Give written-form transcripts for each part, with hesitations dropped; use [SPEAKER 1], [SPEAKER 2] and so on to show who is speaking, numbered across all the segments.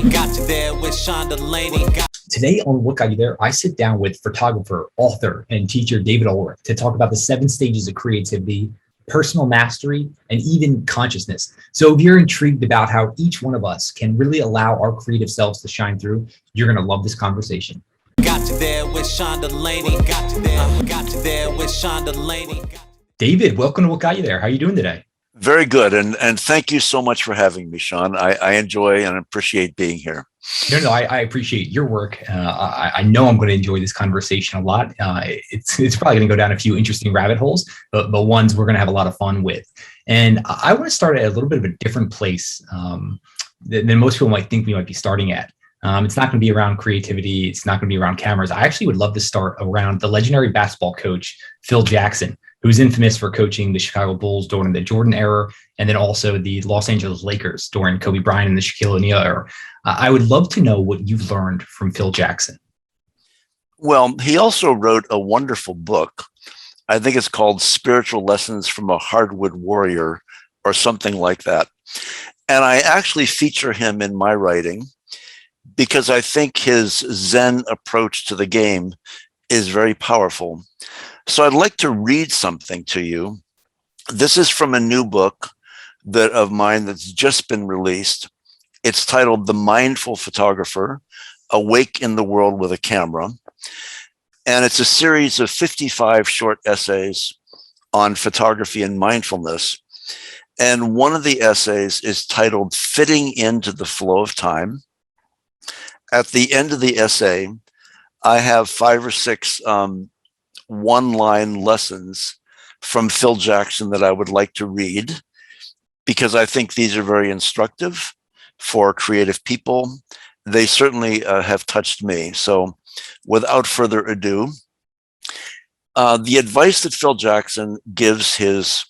[SPEAKER 1] Got you there with Sean Delaney.
[SPEAKER 2] Today on What Got You There, I sit down with photographer, author, and teacher David Ulrich to talk about the 7 stages of creativity, personal mastery, and even consciousness. So if you're intrigued about how each one of us can really allow our creative selves to shine through, you're going to love this conversation.
[SPEAKER 1] Got you there with Sean Delaney. Got you there with Sean Delaney.
[SPEAKER 2] David, welcome to What Got You There. How are you doing today?
[SPEAKER 3] Very good. And thank you so much for having me, Sean. I enjoy and appreciate being here.
[SPEAKER 2] No, I appreciate your work. I know I'm going to enjoy this conversation a lot. It's probably going to go down a few interesting rabbit holes, but ones we're going to have a lot of fun with. And I want to start at a little bit of a different place than most people might think we might be starting at. It's not going to be around creativity. It's not going to be around cameras. I actually would love to start around the legendary basketball coach, Phil Jackson, who's infamous for coaching the Chicago Bulls during the Jordan era, and then also the Los Angeles Lakers during Kobe Bryant and the Shaquille O'Neal era. I would love to know what you've learned from Phil Jackson.
[SPEAKER 3] Well, he also wrote a wonderful book. I think it's called Spiritual Lessons from a Hardwood Warrior or something like that. And I actually feature him in my writing because I think his Zen approach to the game is very powerful. So I'd like to read something to you. This is from a new book of mine that's just been released. It's titled The Mindful Photographer, Awake in the World with a Camera. And it's a series of 55 short essays on photography and mindfulness. And one of the essays is titled Fitting into the Flow of Time. At the end of the essay, I have 5 or 6 one-line lessons from Phil Jackson that I would like to read because I think these are very instructive for creative people. They certainly have touched me. So without further ado, the advice that Phil Jackson gives his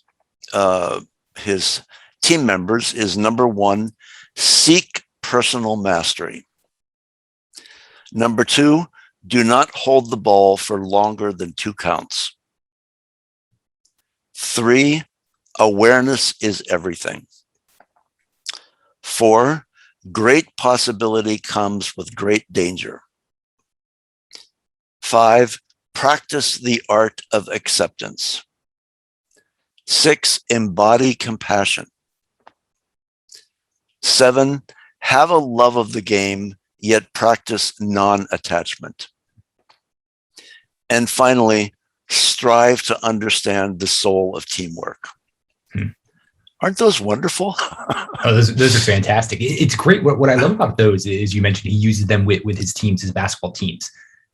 [SPEAKER 3] team members is, number 1, seek personal mastery. Number 2, do not hold the ball for longer than 2 counts. 3, awareness is everything. 4, great possibility comes with great danger. 5, practice the art of acceptance. 6, embody compassion. 7, have a love of the game, yet practice non-attachment. And finally, strive to understand the soul of teamwork. Aren't those wonderful?
[SPEAKER 2] Oh, those are fantastic. It's great. What I love about those is you mentioned he uses them with his teams, his basketball teams,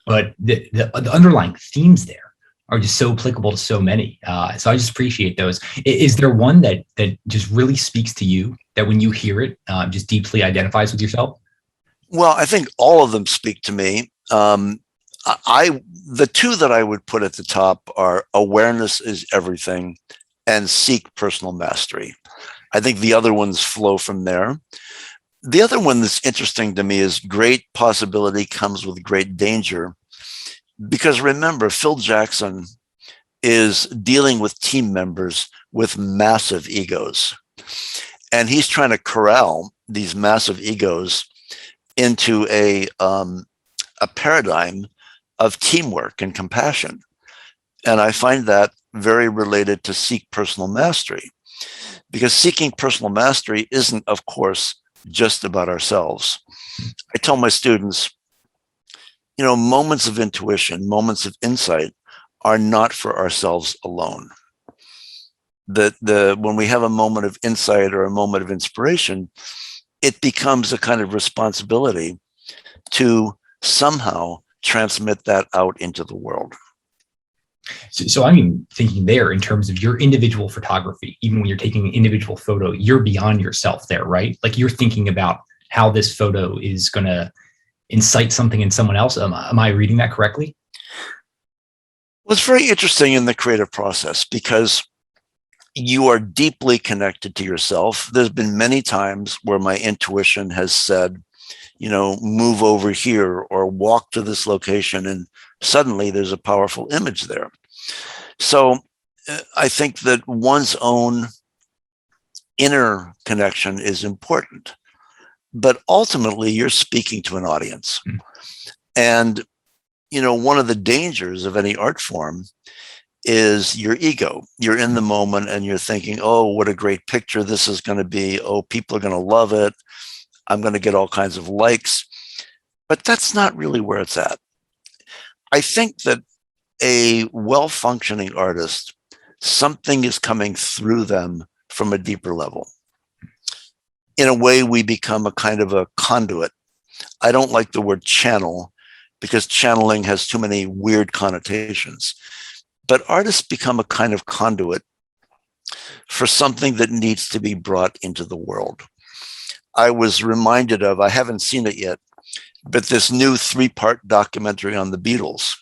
[SPEAKER 2] but the underlying themes there are just so applicable to so many. So I just appreciate those. Is there one that just really speaks to you, that when you hear it, just deeply identifies with yourself?
[SPEAKER 3] Well, I think all of them speak to me. The 2 that I would put at the top are awareness is everything and seek personal mastery. I think the other ones flow from there. The other one that's interesting to me is great possibility comes with great danger. Because remember, Phil Jackson is dealing with team members with massive egos. And he's trying to corral these massive egos into a paradigm of teamwork and compassion. And I find that very related to seek personal mastery, because seeking personal mastery isn't, of course, just about ourselves. I tell my students, moments of intuition, moments of insight are not for ourselves alone. When we have a moment of insight or a moment of inspiration, it becomes a kind of responsibility to somehow transmit that out into the world.
[SPEAKER 2] So I'm thinking there in terms of your individual photography. Even when you're taking an individual photo, you're beyond yourself there, right? Like you're thinking about how this photo is going to incite something in someone else. Am I reading that correctly?
[SPEAKER 3] Well, it's very interesting in the creative process because you are deeply connected to yourself. There's been many times where my intuition has said, move over here or walk to this location, and suddenly there's a powerful image there. So I think that one's own inner connection is important. but ultimately you're speaking to an audience. And, one of the dangers of any art form is your ego. You're in the moment and you're thinking, oh, what a great picture this is going to be. Oh, people are going to love it. I'm going to get all kinds of likes. But that's not really where it's at. I think that a well-functioning artist, something is coming through them from a deeper level. In a way, we become a kind of a conduit. I don't like the word channel because channeling has too many weird connotations. But artists become a kind of conduit for something that needs to be brought into the world. I was reminded of, I haven't seen it yet, but this new 3-part documentary on the Beatles.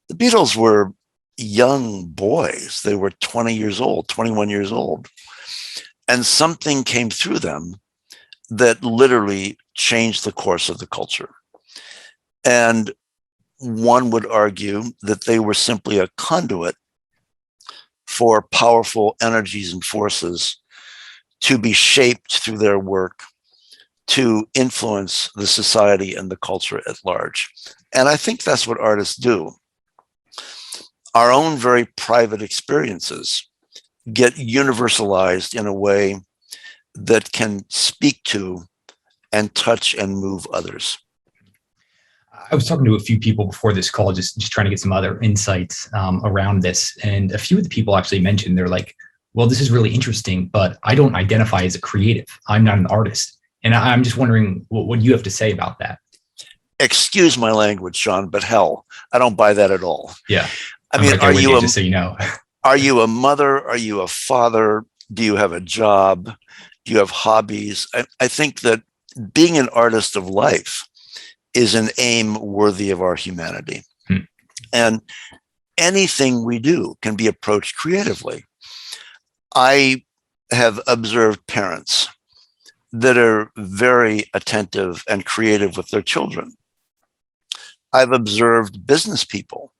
[SPEAKER 3] The Beatles were young boys. They were 20 years old, 21 years old. And something came through them that literally changed the course of the culture. And one would argue that they were simply a conduit for powerful energies and forces to be shaped through their work to influence the society and the culture at large. And I think that's what artists do. Our own very private experiences get universalized in a way that can speak to and touch and move others.
[SPEAKER 2] I was talking to a few people before this call, just trying to get some other insights around this. And a few of the people actually mentioned, they're like, well, this is really interesting, but I don't identify as a creative. I'm not an artist. And I'm just wondering what you have to say about that.
[SPEAKER 3] Excuse my language, Sean, but hell, I don't buy that at all.
[SPEAKER 2] Yeah.
[SPEAKER 3] I mean,
[SPEAKER 2] right you, just so you know.
[SPEAKER 3] Are you a mother? Are you a father? Do you have a job? Do you have hobbies? I think that being an artist of life is an aim worthy of our humanity. And anything we do can be approached creatively. I have observed parents that are very attentive and creative with their children. I've observed business people.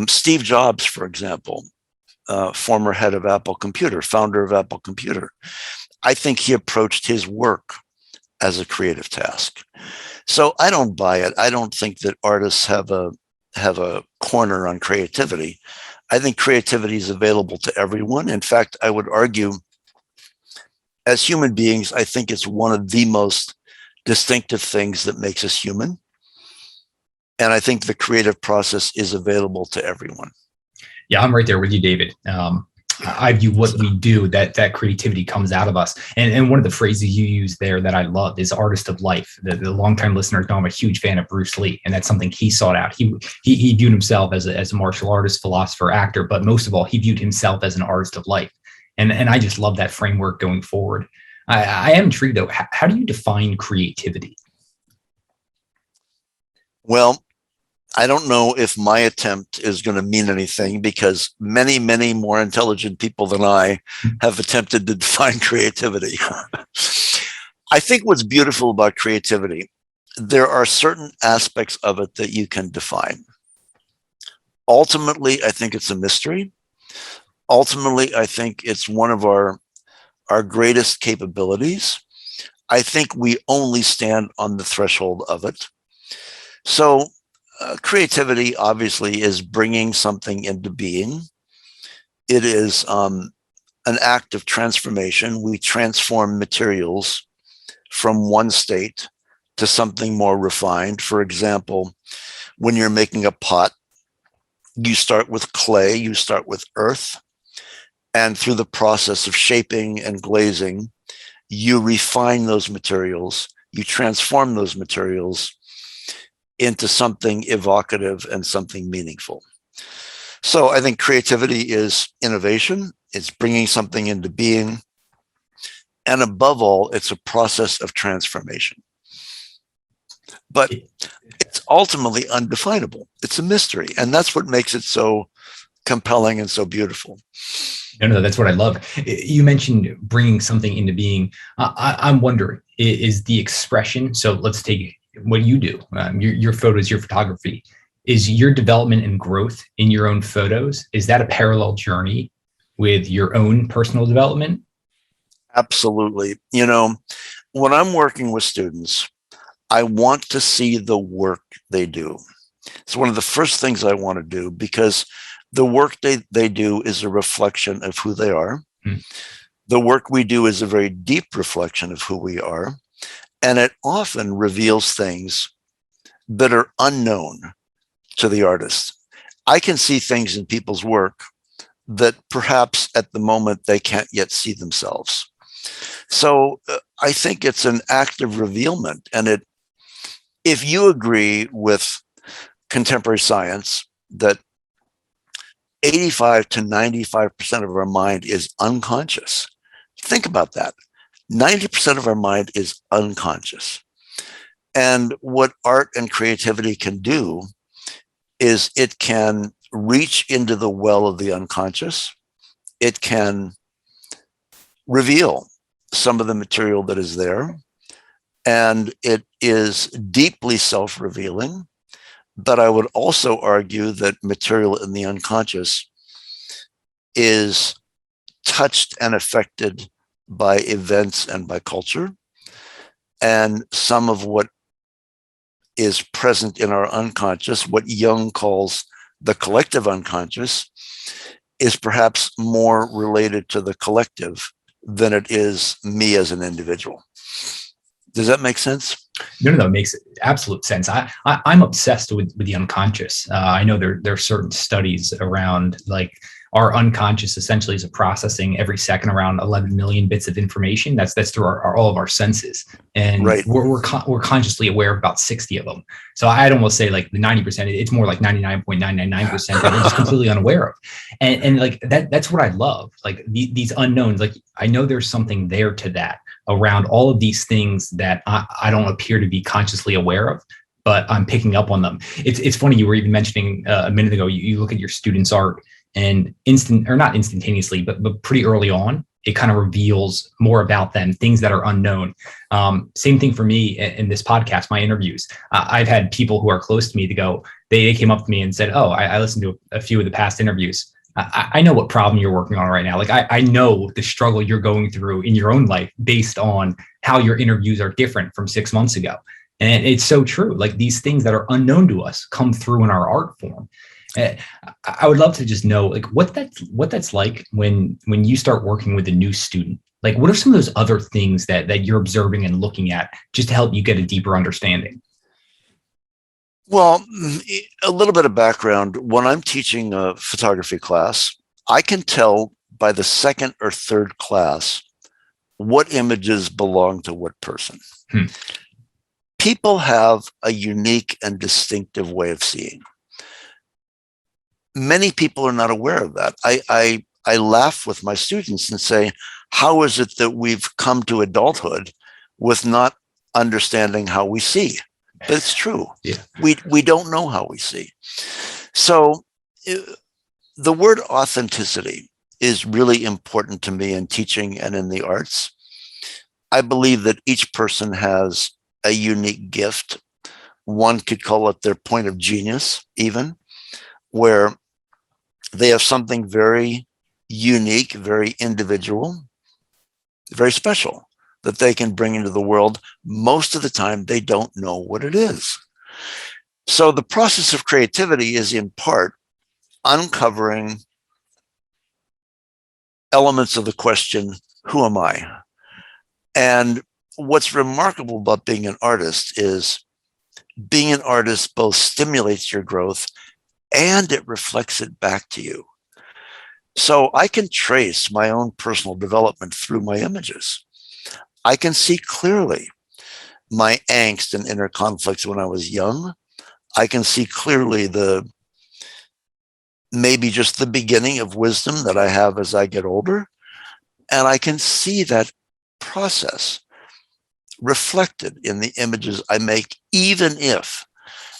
[SPEAKER 3] Steve Jobs, for example, former head of Apple Computer, founder of Apple Computer. I think he approached his work as a creative task. So I don't buy it. I don't think that artists have a corner on creativity. I think creativity is available to everyone. In fact, I would argue, as human beings, I think it's one of the most distinctive things that makes us human. And I think the creative process is available to everyone.
[SPEAKER 2] Yeah, I'm right there with you, David. I view what we do, that creativity comes out of us. And one of the phrases you use there that I love is artist of life. The longtime listeners know I'm a huge fan of Bruce Lee, and that's something he sought out. He viewed himself as a martial artist, philosopher, actor, but most of all, he viewed himself as an artist of life. And I just love that framework going forward. I am intrigued, though. How do you define creativity?
[SPEAKER 3] Well, I don't know if my attempt is going to mean anything because many, many more intelligent people than I have attempted to define creativity. I think what's beautiful about creativity, there are certain aspects of it that you can define. Ultimately, I think it's a mystery. Ultimately, I think it's one of our greatest capabilities. I think we only stand on the threshold of it. So creativity obviously is bringing something into being. It is an act of transformation. We transform materials from one state to something more refined. For example, when you're making a pot, you start with clay, you start with earth, and through the process of shaping and glazing, you refine those materials, you transform those materials into something evocative and something meaningful. So I think creativity is innovation. It's bringing something into being. And above all, it's a process of transformation. But it's ultimately undefinable. It's a mystery. And that's what makes it so compelling and so beautiful.
[SPEAKER 2] No, that's what I love. You mentioned bringing something into being. I'm wondering, is the expression, so let's take what you do, your photos, your photography, is your development and growth in your own photos, is that a parallel journey with your own personal development?
[SPEAKER 3] Absolutely. You know, when I'm working with students, I want to see the work they do. It's one of the first things I want to do, because the work they do is a reflection of who they are.
[SPEAKER 2] Hmm.
[SPEAKER 3] The work we do is a very deep reflection of who we are. And it often reveals things that are unknown to the artist. I can see things in people's work that perhaps at the moment they can't yet see themselves. So I think it's an active revealment. And if you agree with contemporary science that 85 to 95% of our mind is unconscious, think about that. 90% of our mind is unconscious. And what art and creativity can do is it can reach into the well of the unconscious. It can reveal some of the material that is there. And it is deeply self-revealing. But I would also argue that material in the unconscious is touched and affected by events and by culture. And some of what is present in our unconscious, what Jung calls the collective unconscious, is perhaps more related to the collective than it is me as an individual. Does that make sense?
[SPEAKER 2] No, it makes absolute sense. I'm obsessed with the unconscious. I know there are certain studies around, like, our unconscious essentially is a processing every second around 11 million bits of information. That's through all of our senses, and
[SPEAKER 3] right.
[SPEAKER 2] we're consciously aware of about 60 of them. So I'd almost say like the 90%. It's more like 99.999% that we're just completely unaware of, and like that's what I love. Like these unknowns. Like I know there's something there to that around all of these things that I don't appear to be consciously aware of, but I'm picking up on them. It's funny, you were even mentioning a minute ago, you look at your students' art, and not instantaneously, but pretty early on, it kind of reveals more about them, things that are unknown. Same thing for me in this podcast, my interviews. I've had people who are close to me to go, they came up to me and said, oh, I listened to a few of the past interviews. I know what problem you're working on right now. Like I know the struggle you're going through in your own life based on how your interviews are different from 6 months ago. And it's so true. Like these things that are unknown to us come through in our art form. I would love to just know, like, what that's like when you start working with a new student. Like, what are some of those other things that you're observing and looking at just to help you get a deeper understanding?
[SPEAKER 3] Well, a little bit of background. When I'm teaching a photography class, I can tell by the second or third class what images belong to what person. People have a unique and distinctive way of seeing. Many people are not aware of that. I laugh with my students and say, how is it that we've come to adulthood with not understanding how we see? But it's true.
[SPEAKER 2] Yeah.
[SPEAKER 3] We don't know how we see. So the word authenticity is really important to me in teaching and in the arts. I believe that each person has a unique gift. One could call it their point of genius, even, where they have something very unique, very individual, very special that they can bring into the world. Most of the time, they don't know what it is. So the process of creativity is in part uncovering elements of the question, who am I? And what's remarkable about being an artist is being an artist both stimulates your growth and it reflects it back to you. So I can trace my own personal development through my images. I can see clearly my angst and inner conflicts when I was young. I can see clearly maybe just the beginning of wisdom that I have as I get older. And I can see that process reflected in the images I make, even if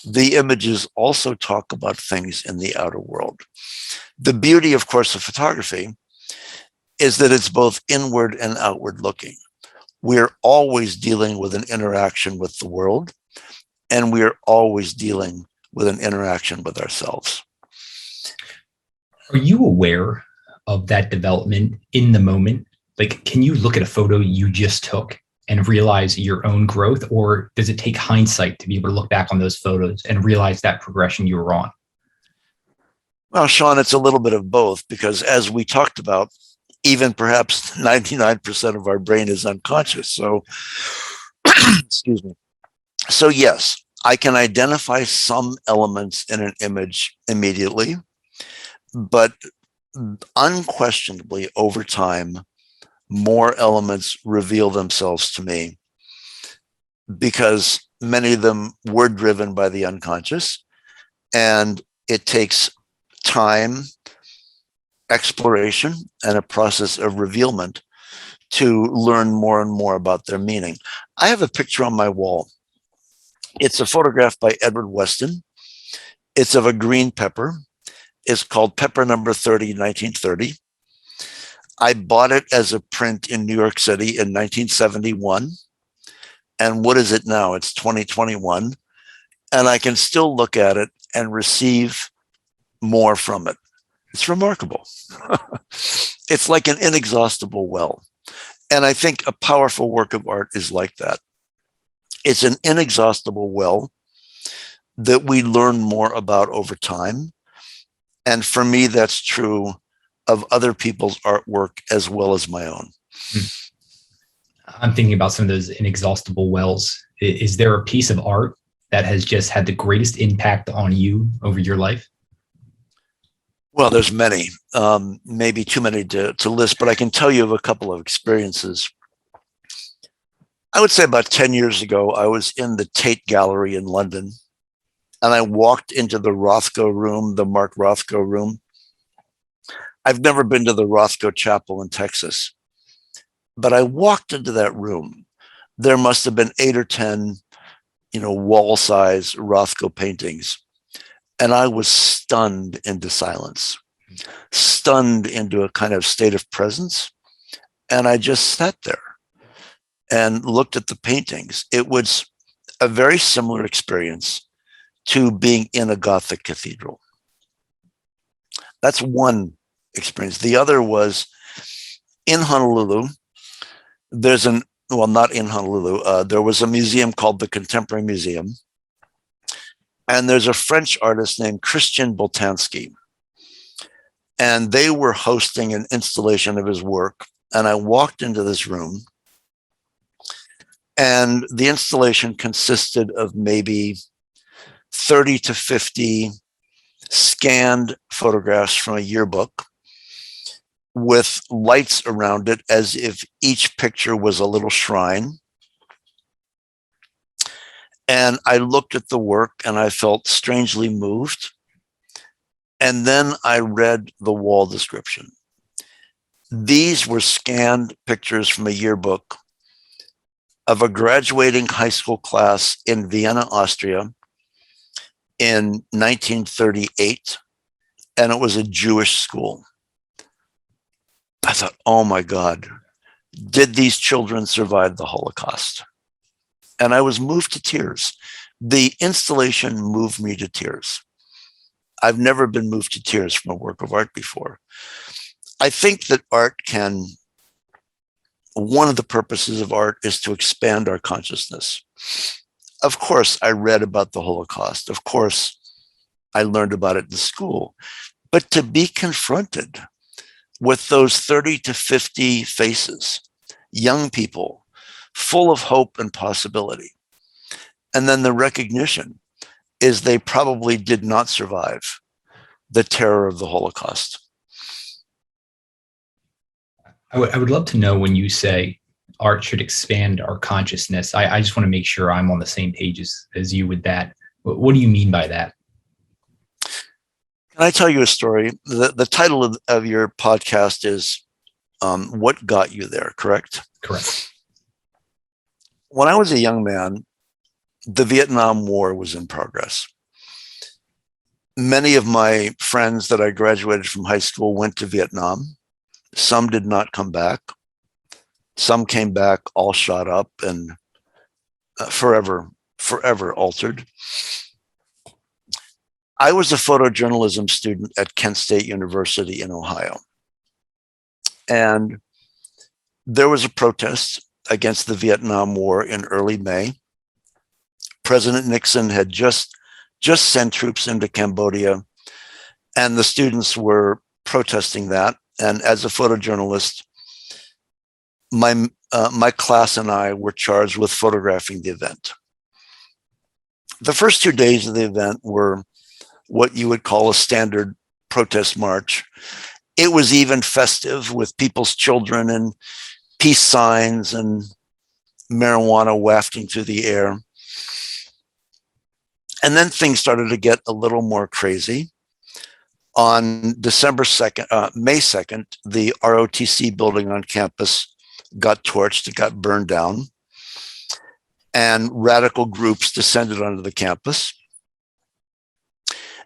[SPEAKER 3] the images also talk about things in the outer world. The beauty, of course, of photography is that it's both inward and outward looking. We're always dealing with an interaction with the world, and we're always dealing with an interaction with ourselves.
[SPEAKER 2] Are you aware of that development in the moment? Like, can you look at a photo you just took and realize your own growth, or does it take hindsight to be able to look back on those photos and realize that progression you were on?
[SPEAKER 3] Well, Sean, it's a little bit of both, because as we talked about, even perhaps 99% of our brain is unconscious. So, excuse me. So yes, I can identify some elements in an image immediately, but unquestionably over time, more elements reveal themselves to me because many of them were driven by the unconscious, and it takes time, exploration, and a process of revealment to learn more and more about their meaning. I have a picture on my wall. It's a photograph by Edward Weston. It's of a green pepper. It's called Pepper Number 30, 1930. I bought it as a print in New York City in 1971. And what is it now? It's 2021. And I can still look at it and receive more from it. It's remarkable. It's like an inexhaustible well. And I think a powerful work of art is like that. It's an inexhaustible well that we learn more about over time. And for me, that's true of other people's artwork as well as my own.
[SPEAKER 2] I'm thinking about some of those inexhaustible wells. Is there a piece of art that has just had the greatest impact on you over your life?
[SPEAKER 3] Well, there's many, maybe too many to list, but I can tell you of a couple of experiences. I would say about 10 years ago, I was in the Tate Gallery in London, and I walked into the Rothko room, the Mark Rothko room. I've never been to the Rothko Chapel in Texas, but I walked into that room. There must have been 8 or 10, wall-size Rothko paintings. And I was stunned into silence, stunned into a kind of state of presence. And I just sat there and looked at the paintings. It was a very similar experience to being in a Gothic cathedral. That's one experience. The other was in Honolulu. Not in Honolulu. There was a museum called the Contemporary Museum. And there's a French artist named Christian Boltanski. And they were hosting an installation of his work. And I walked into this room. And the installation consisted of maybe 30 to 50 scanned photographs from a yearbook with lights around it as if each picture was a little shrine. And I looked at the work and I felt strangely moved. And then I read the wall description. These were scanned pictures from a yearbook of a graduating high school class in Vienna, Austria in 1938. And it was a Jewish school. I thought, oh my God, did these children survive the Holocaust? And I was moved to tears. The installation moved me to tears. I've never been moved to tears from a work of art before. I think that one of the purposes of art is to expand our consciousness. Of course, I read about the Holocaust. Of course, I learned about it in school. But to be confronted with those 30 to 50 faces, young people, full of hope and possibility. And then the recognition is they probably did not survive the terror of the Holocaust.
[SPEAKER 2] I would love to know, when you say art should expand our consciousness, I just want to make sure I'm on the same page as you with that. What do you mean by that?
[SPEAKER 3] Can I tell you a story? The title of your podcast is What Got You There, correct?
[SPEAKER 2] Correct.
[SPEAKER 3] When I was a young man, the Vietnam War was in progress. Many of my friends that I graduated from high school went to Vietnam. Some did not come back. Some came back all shot up and forever altered. I was a photojournalism student at Kent State University in Ohio. And there was a protest against the Vietnam War in early May. President Nixon had just sent troops into Cambodia, and the students were protesting that. And as a photojournalist, my class and I were charged with photographing the event. The first 2 days of the event were what you would call a standard protest march. It was even festive with people's children and peace signs and marijuana wafting through the air. And then things started to get a little more crazy. On May 2nd, the ROTC building on campus got torched, it got burned down, and radical groups descended onto the campus.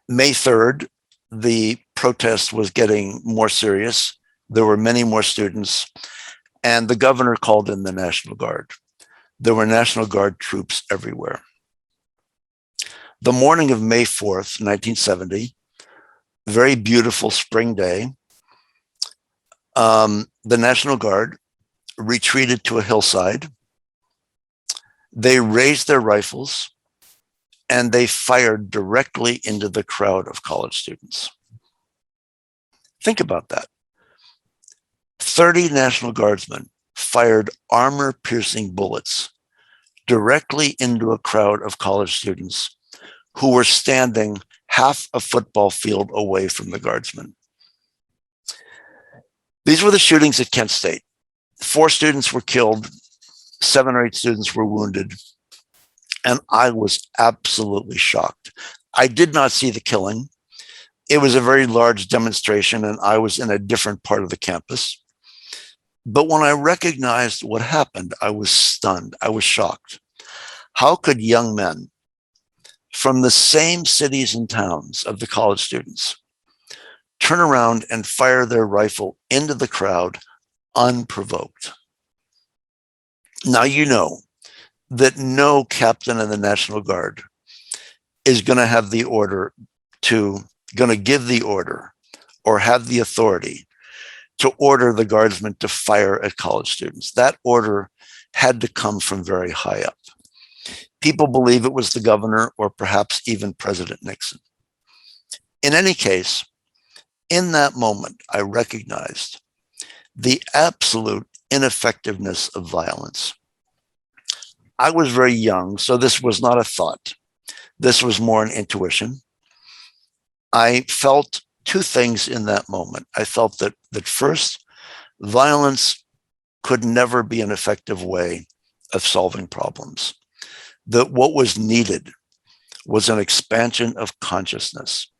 [SPEAKER 3] May 3rd, the protest was getting more serious. There were many more students, and the governor called in the National Guard. There were National Guard troops everywhere. The morning of May 4th, 1970, very beautiful spring day, the National Guard retreated to a hillside. They raised their rifles and they fired directly into the crowd of college students. Think about that. 30 National Guardsmen fired armor-piercing bullets directly into a crowd of college students who were standing half a football field away from the guardsmen. These were the shootings at Kent State. 4 students were killed, 7 or 8 students were wounded, and I was absolutely shocked. I did not see the killing. It was a very large demonstration, and I was in a different part of the campus. But when I recognized what happened, I was stunned. I was shocked. How could young men from the same cities and towns of the college students turn around and fire their rifle into the crowd unprovoked? Now, you know that no captain in the National Guard is going to have the order going to give the order or have the authority to order the guardsmen to fire at college students. That order had to come from very high up. People believe it was the governor or perhaps even President Nixon. In any case, in that moment, I recognized the absolute ineffectiveness of violence. I was very young, so this was not a thought. This was more an intuition. I felt 2 things in that moment. I felt that first, violence could never be an effective way of solving problems. That what was needed was an expansion of consciousness.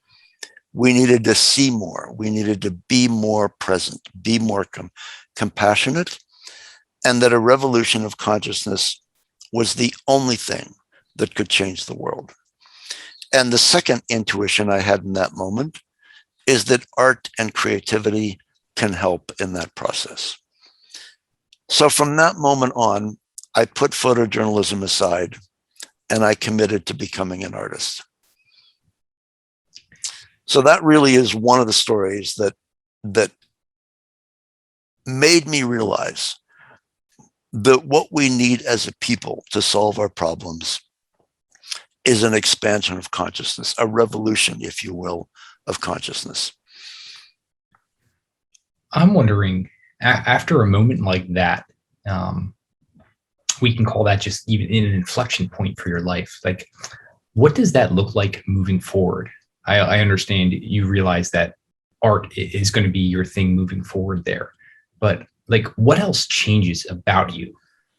[SPEAKER 3] We needed to see more. We needed to be more present, be more compassionate, and that a revolution of consciousness was the only thing that could change the world. And the second intuition I had in that moment is that art and creativity can help in that process. So from that moment on, I put photojournalism aside and I committed to becoming an artist. So that really is one of the stories that made me realize that what we need as a people to solve our problems is an expansion of consciousness, a revolution, if you will, of consciousness.
[SPEAKER 2] I'm wondering, after a moment like that, we can call that just even an inflection point for your life. Like, what does that look like moving forward? I understand you realize that art is going to be your thing moving forward there, but like, what else changes about you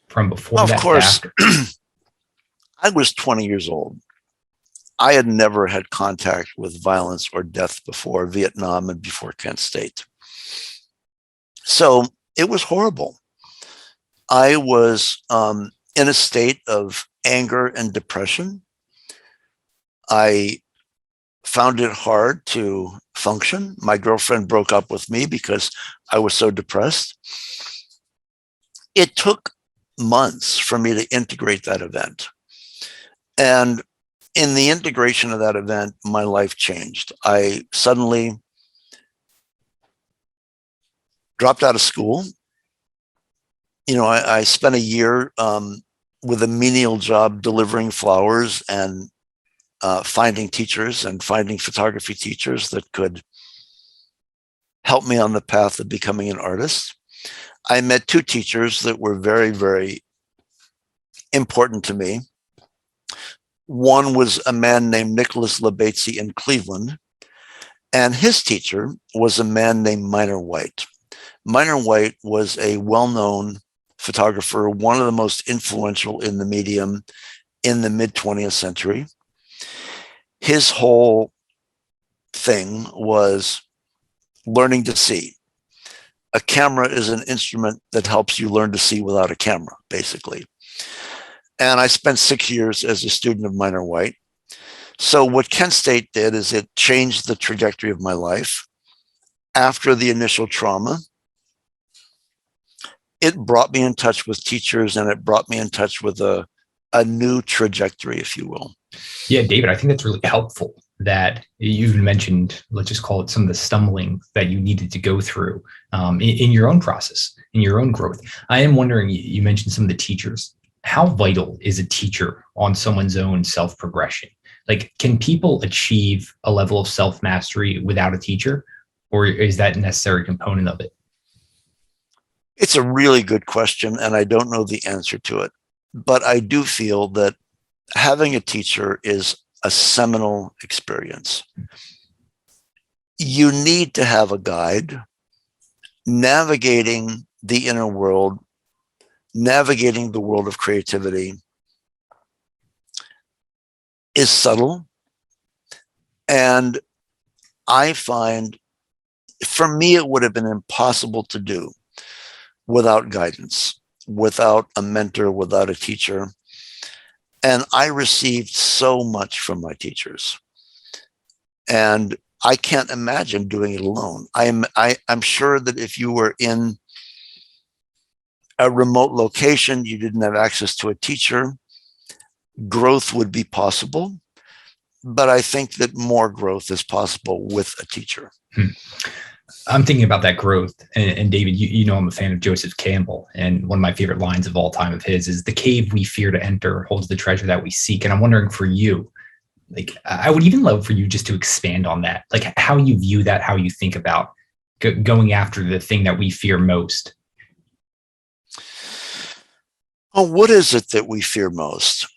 [SPEAKER 2] from before that to after?
[SPEAKER 3] I was 20 years old. I had never had contact with violence or death before Vietnam and before Kent State. So it was horrible. I was in a state of anger and depression. I found it hard to function. My girlfriend broke up with me because I was so depressed. It took months for me to integrate that event. And in the integration of that event, my life changed. I suddenly dropped out of school. I spent a year with a menial job delivering flowers and finding teachers and finding photography teachers that could help me on the path of becoming an artist. I met two teachers that were very, very important to me. One was a man named Nicholas Lebatesy in Cleveland, and his teacher was a man named Minor White. Minor White was a well-known photographer, one of the most influential in the medium in the mid-20th century. His whole thing was learning to see. A camera is an instrument that helps you learn to see without a camera, basically. And I spent 6 years as a student of Minor White. So what Kent State did is it changed the trajectory of my life. After the initial trauma, it brought me in touch with teachers, and it brought me in touch with a new trajectory, if you will.
[SPEAKER 2] Yeah, David, I think that's really helpful that you even mentioned, let's just call it some of the stumbling that you needed to go through in your own process, in your own growth. I am wondering, you mentioned some of the teachers. How vital is a teacher on someone's own self-progression? Like, can people achieve a level of self-mastery without a teacher, or is that a necessary component of it?
[SPEAKER 3] It's a really good question, and I don't know the answer to it. But I do feel that having a teacher is a seminal experience. You need to have a guide navigating the inner world, navigating the world of creativity is subtle. And I find, for me, it would have been impossible to do without guidance, without a mentor, without a teacher. And I received so much from my teachers. And I can't imagine doing it alone. I'm sure that if you were in a remote location, you didn't have access to a teacher, growth would be possible. But I think that more growth is possible with a teacher.
[SPEAKER 2] I'm thinking about that growth. And David, you know, I'm a fan of Joseph Campbell. And one of my favorite lines of all time of his is, "The cave we fear to enter holds the treasure that we seek." And I'm wondering for you, like, I would even love for you just to expand on that, like how you view that, how you think about going after the thing that we fear most.
[SPEAKER 3] Well, what is it that we fear most?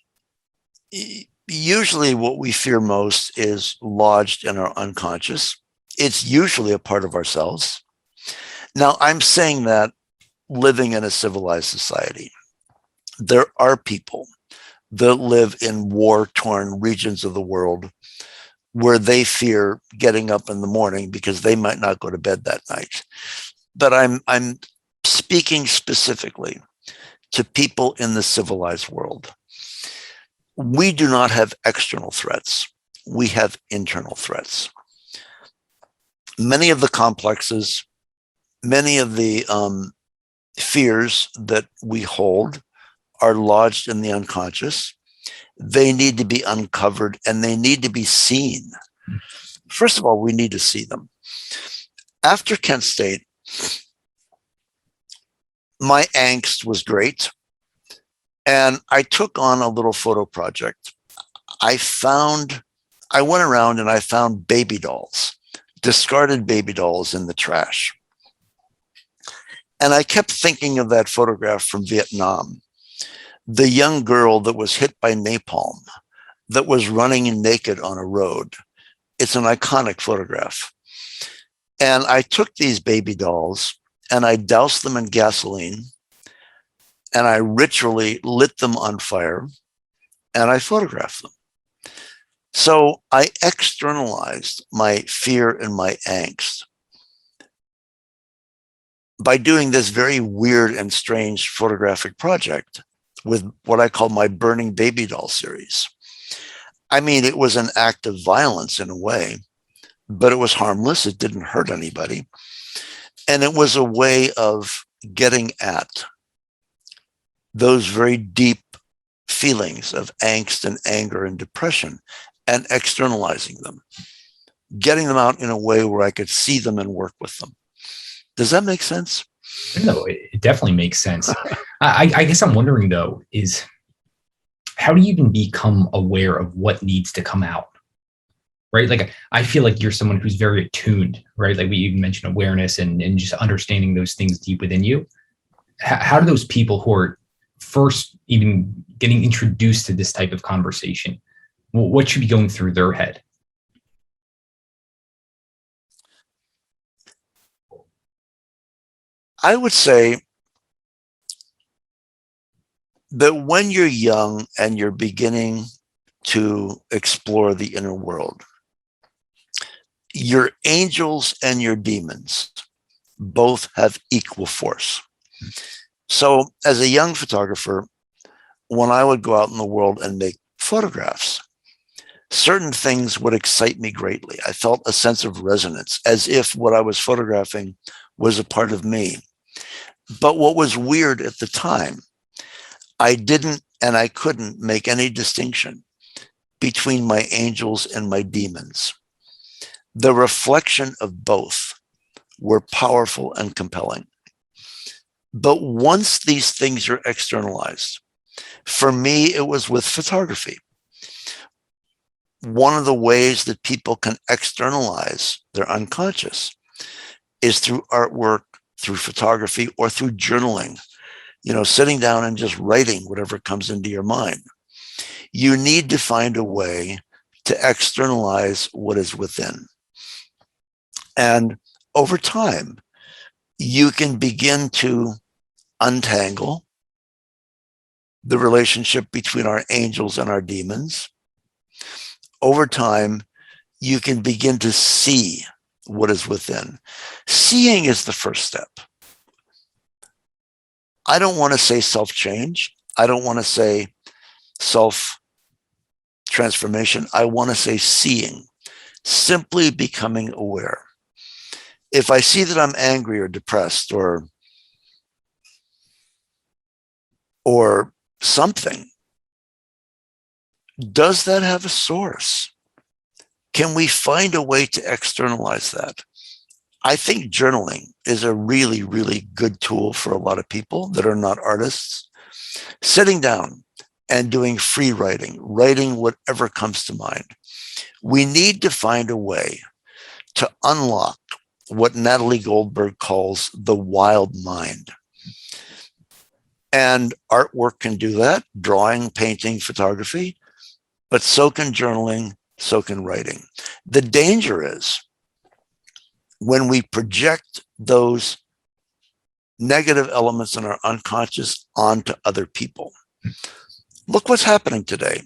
[SPEAKER 3] Usually what we fear most is lodged in our unconscious. It's usually a part of ourselves. Now, I'm saying that living in a civilized society, there are people that live in war-torn regions of the world where they fear getting up in the morning because they might not go to bed that night. But I'm speaking specifically to people in the civilized world. We do not have external threats. We have internal threats. Many of the complexes, many of the fears that we hold are lodged in the unconscious. They need to be uncovered and they need to be seen. First of all, we need to see them. After Kent State, my angst was great. And I took on a little photo project. I went around and I found baby dolls, discarded baby dolls in the trash. And I kept thinking of that photograph from Vietnam, the young girl that was hit by napalm, that was running naked on a road. It's an iconic photograph. And I took these baby dolls and I doused them in gasoline and I ritually lit them on fire and I photographed them. So I externalized my fear and my angst by doing this very weird and strange photographic project with what I call my Burning Baby Doll series. I mean, it was an act of violence in a way, but it was harmless. It didn't hurt anybody. And it was a way of getting at those very deep feelings of angst and anger and depression and externalizing them, getting them out in a way where I could see them and work with them. Does that make sense?
[SPEAKER 2] No, it definitely makes sense. I guess I'm wondering though, is how do you even become aware of what needs to come out? Right? Like I feel like you're someone who's very attuned, right? Like we even mentioned awareness and just understanding those things deep within you. How do those people who are first even getting introduced to this type of conversation, what should be going through their head?
[SPEAKER 3] I would say that when you're young and you're beginning to explore the inner world, your angels and your demons both have equal force. So as a young photographer, when I would go out in the world and make photographs, certain things would excite me greatly. I felt a sense of resonance, as if what I was photographing was a part of me. But what was weird at the time, I didn't and I couldn't make any distinction between my angels and my demons. The reflection of both were powerful and compelling. But once these things are externalized, for me, it was with photography. One of the ways that people can externalize their unconscious is through artwork, through photography, or through journaling. You know, sitting down and just writing whatever comes into your mind. You need to find a way to externalize what is within. And over time, you can begin to untangle the relationship between our angels and our demons. Over time, you can begin to see what is within. Seeing is the first step. I don't want to say self-change. I don't want to say self-transformation. I want to say seeing, simply becoming aware. If I see that I'm angry or depressed or something, does that have a source? Can we find a way to externalize that? I think journaling is a really, really good tool for a lot of people that are not artists. Sitting down and doing free writing, writing whatever comes to mind. We need to find a way to unlock what Natalie Goldberg calls the wild mind. And artwork can do that, drawing, painting, photography, but so can journaling, so can writing. The danger is when we project those negative elements in our unconscious onto other people. Look what's happening today.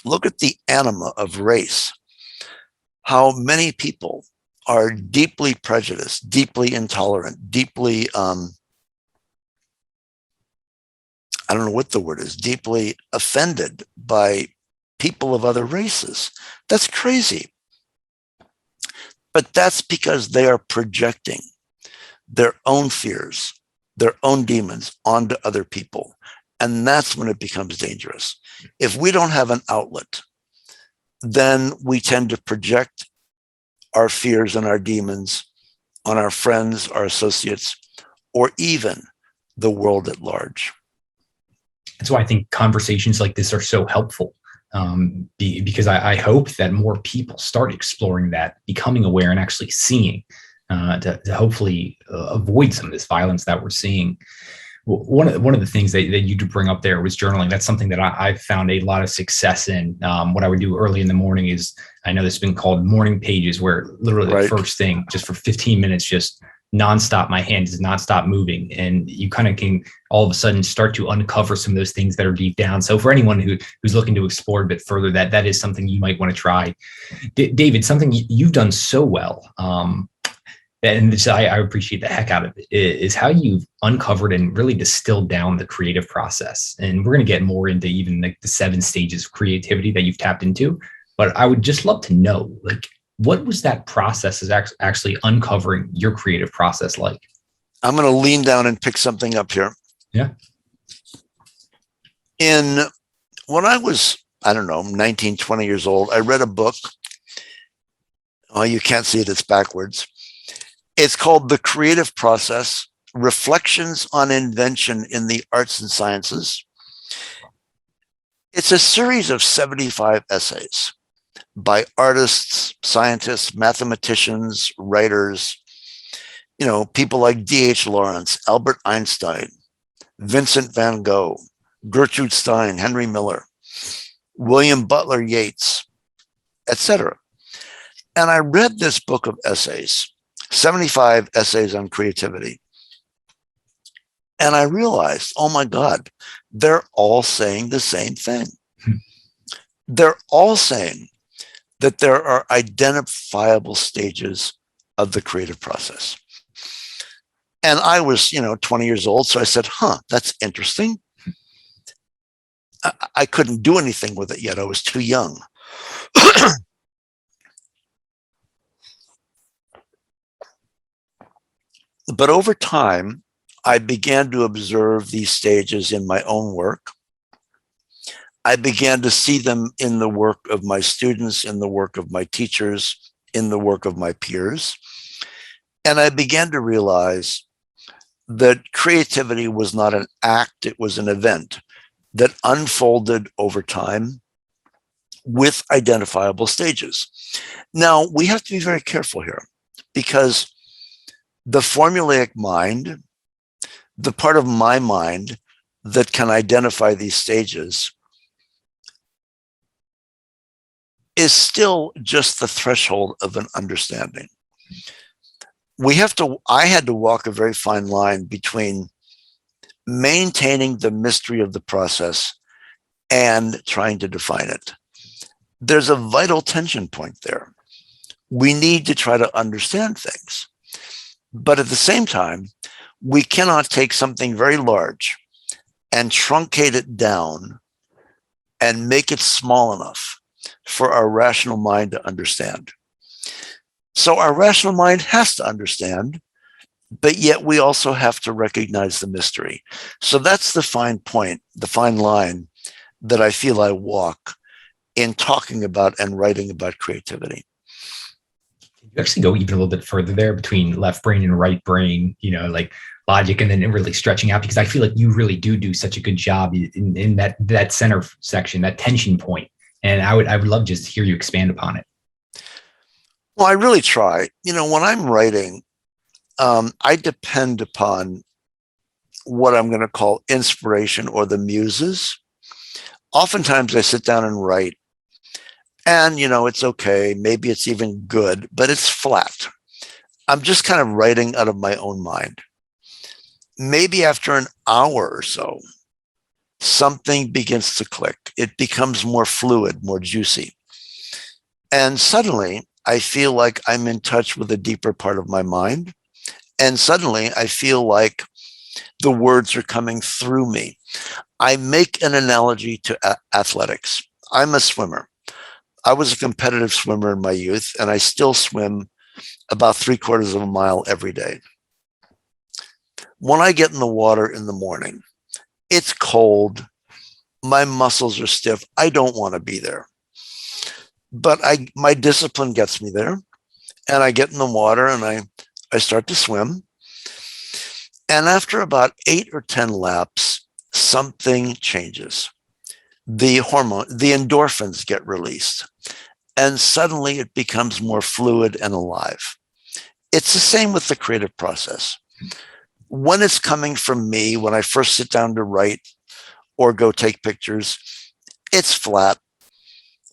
[SPEAKER 3] Look at the anima of race. How many people are deeply prejudiced, deeply intolerant, deeply, I don't know what the word is, deeply offended by people of other races. That's crazy. But that's because they are projecting their own fears, their own demons onto other people. And that's when it becomes dangerous. If we don't have an outlet, then we tend to project our fears and our demons on our friends, our associates, or even the world at large.
[SPEAKER 2] That's why I think conversations like this are so helpful. Because I hope that more people start exploring that, becoming aware and actually seeing to hopefully avoid some of this violence that we're seeing. One of the things that you do bring up there was journaling. That's something that I've found a lot of success in. What I would do early in the morning is, I know this has been called morning pages, where literally the first thing, just for 15 minutes, just nonstop, my hand does not stop moving. And you kind of can all of a sudden start to uncover some of those things that are deep down. So for anyone who's looking to explore a bit further, that is something you might want to try. David, something you've done so well, and this, I appreciate the heck out of it, is how you've uncovered and really distilled down the creative process. And we're going to get more into even like the 7 stages of creativity that you've tapped into. But I would just love to know, like, what was that process is actually uncovering your creative process like?
[SPEAKER 3] I'm going to lean down and pick something up here.
[SPEAKER 2] Yeah.
[SPEAKER 3] When I was, 19, 20 years old, I read a book. Oh, you can't see it, it's backwards. It's called The Creative Process Reflections on Invention in the Arts and Sciences. It's a series of 75 essays by artists, scientists, mathematicians, writers, people like D.H. Lawrence, Albert Einstein, Vincent van Gogh, Gertrude Stein, Henry Miller, William Butler Yeats, etc. And I read this book of essays, 75 essays on creativity. And I realized, oh my God, they're all saying the same thing. They're all saying that there are identifiable stages of the creative process. And I was, 20 years old. So I said, that's interesting. I couldn't do anything with it yet. I was too young. But over time, I began to observe these stages in my own work. I began to see them in the work of my students, in the work of my teachers, in the work of my peers. And I began to realize that creativity was not an act, it was an event that unfolded over time with identifiable stages. Now, we have to be very careful here because the formulaic mind, the part of my mind that can identify these stages, is still just the threshold of an understanding. I had to walk a very fine line between maintaining the mystery of the process and trying to define it. There's a vital tension point there. We need to try to understand things. But at the same time, we cannot take something very large and truncate it down and make it small enough for our rational mind to understand. So our rational mind has to understand, but yet we also have to recognize the mystery. So that's the fine point, the fine line that I feel I walk in talking about and writing about creativity.
[SPEAKER 2] You actually go even a little bit further there between left brain and right brain, like logic, and then really stretching out, because I feel like you really do such a good job in that center section, that tension point. And I would love just to hear you expand upon it.
[SPEAKER 3] Well, I really try. When I'm writing, I depend upon what I'm going to call inspiration or the muses. Oftentimes I sit down and write, and it's okay, maybe it's even good, but it's flat. I'm just kind of writing out of my own mind. Maybe after an hour or so, something begins to click. It becomes more fluid, more juicy. And suddenly I feel like I'm in touch with a deeper part of my mind. And suddenly I feel like the words are coming through me. I make an analogy to athletics. I'm a swimmer. I was a competitive swimmer in my youth, and I still swim about 3/4 of a mile every day. When I get in the water in the morning, it's cold. My muscles are stiff. I don't want to be there. But my discipline gets me there, and I get in the water and I start to swim. And after about 8 or 10 laps, something changes. The endorphins get released, and suddenly it becomes more fluid and alive. It's the same with the creative process. When it's coming from me, when I first sit down to write or go take pictures, it's flat.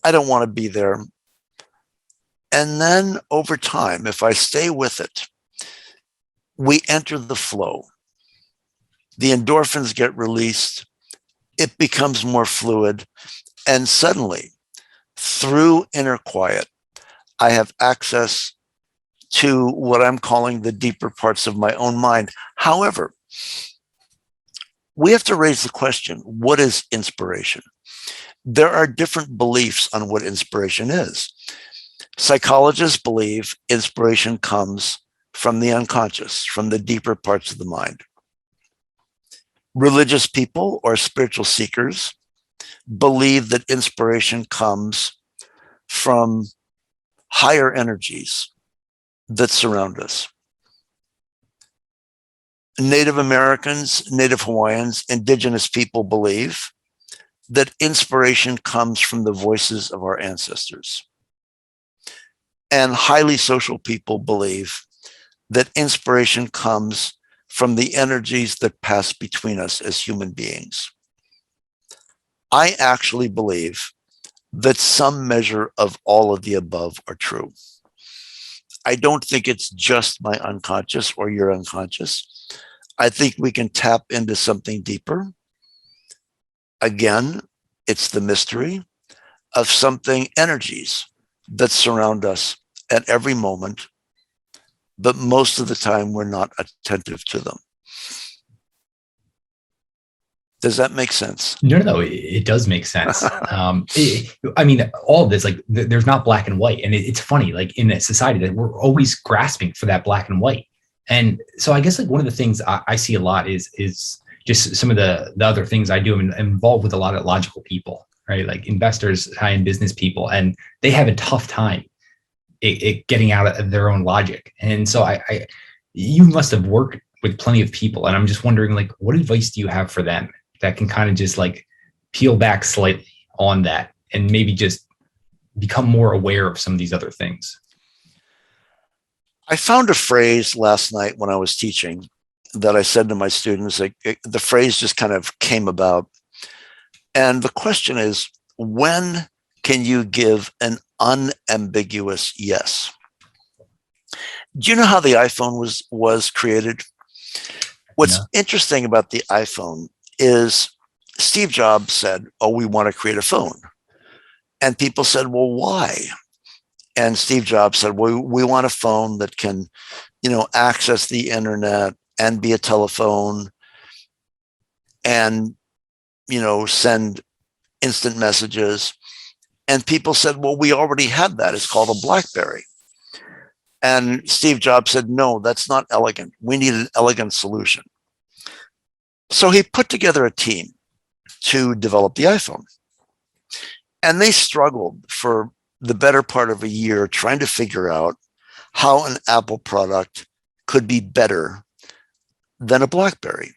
[SPEAKER 3] I don't want to be there. And then over time, if I stay with it, we enter the flow. The endorphins get released. It becomes more fluid. And suddenly, through inner quiet, I have access to what I'm calling the deeper parts of my own mind. However, we have to raise the question, what is inspiration? There are different beliefs on what inspiration is. Psychologists believe inspiration comes from the unconscious, from the deeper parts of the mind. Religious people or spiritual seekers believe that inspiration comes from higher energies that surround us. Native Americans, Native Hawaiians, indigenous people believe that inspiration comes from the voices of our ancestors. And highly social people believe that inspiration comes from the energies that pass between us as human beings. I actually believe that some measure of all of the above are true. I don't think it's just my unconscious or your unconscious. I think we can tap into something deeper. Again, it's the mystery of something, energies that surround us at every moment, but most of the time we're not attentive to them. Does that make sense?
[SPEAKER 2] No, it does make sense. I mean, all of this, like, there's not black and white. And it's funny, like, in a society that we're always grasping for that black and white. And so I guess, like, one of the things I see a lot is just some of the other things I do. I'm involved with a lot of logical people, right? Like investors, high-end business people, and they have a tough time it getting out of their own logic. And so you must have worked with plenty of people. And I'm just wondering, like, what advice do you have for them that can kind of just, like, peel back slightly on that and maybe just become more aware of some of these other things?
[SPEAKER 3] I found a phrase last night when I was teaching that I said to my students. The phrase just kind of came about. And the question is, when can you give an unambiguous yes? Do you know how the iPhone was created? What's interesting about the iPhone is Steve Jobs said, "Oh, we want to create a phone." And people said, "Well, why?" And Steve Jobs said, "Well, we want a phone that can, access the internet and be a telephone and, send instant messages." And people said, "Well, we already had that. It's called a BlackBerry." And Steve Jobs said, "No, that's not elegant. We need an elegant solution." So he put together a team to develop the iPhone. And they struggled for the better part of a year trying to figure out how an Apple product could be better than a BlackBerry.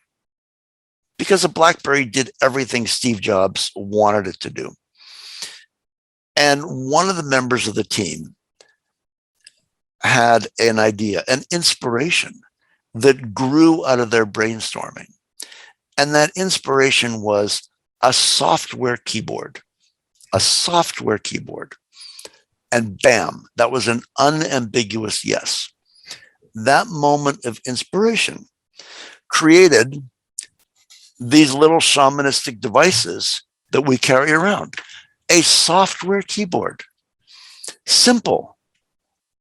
[SPEAKER 3] Because a BlackBerry did everything Steve Jobs wanted it to do. And one of the members of the team had an idea, an inspiration that grew out of their brainstorming. And that inspiration was a software keyboard. And bam, that was an unambiguous yes. That moment of inspiration created these little shamanistic devices that we carry around. A software keyboard. Simple,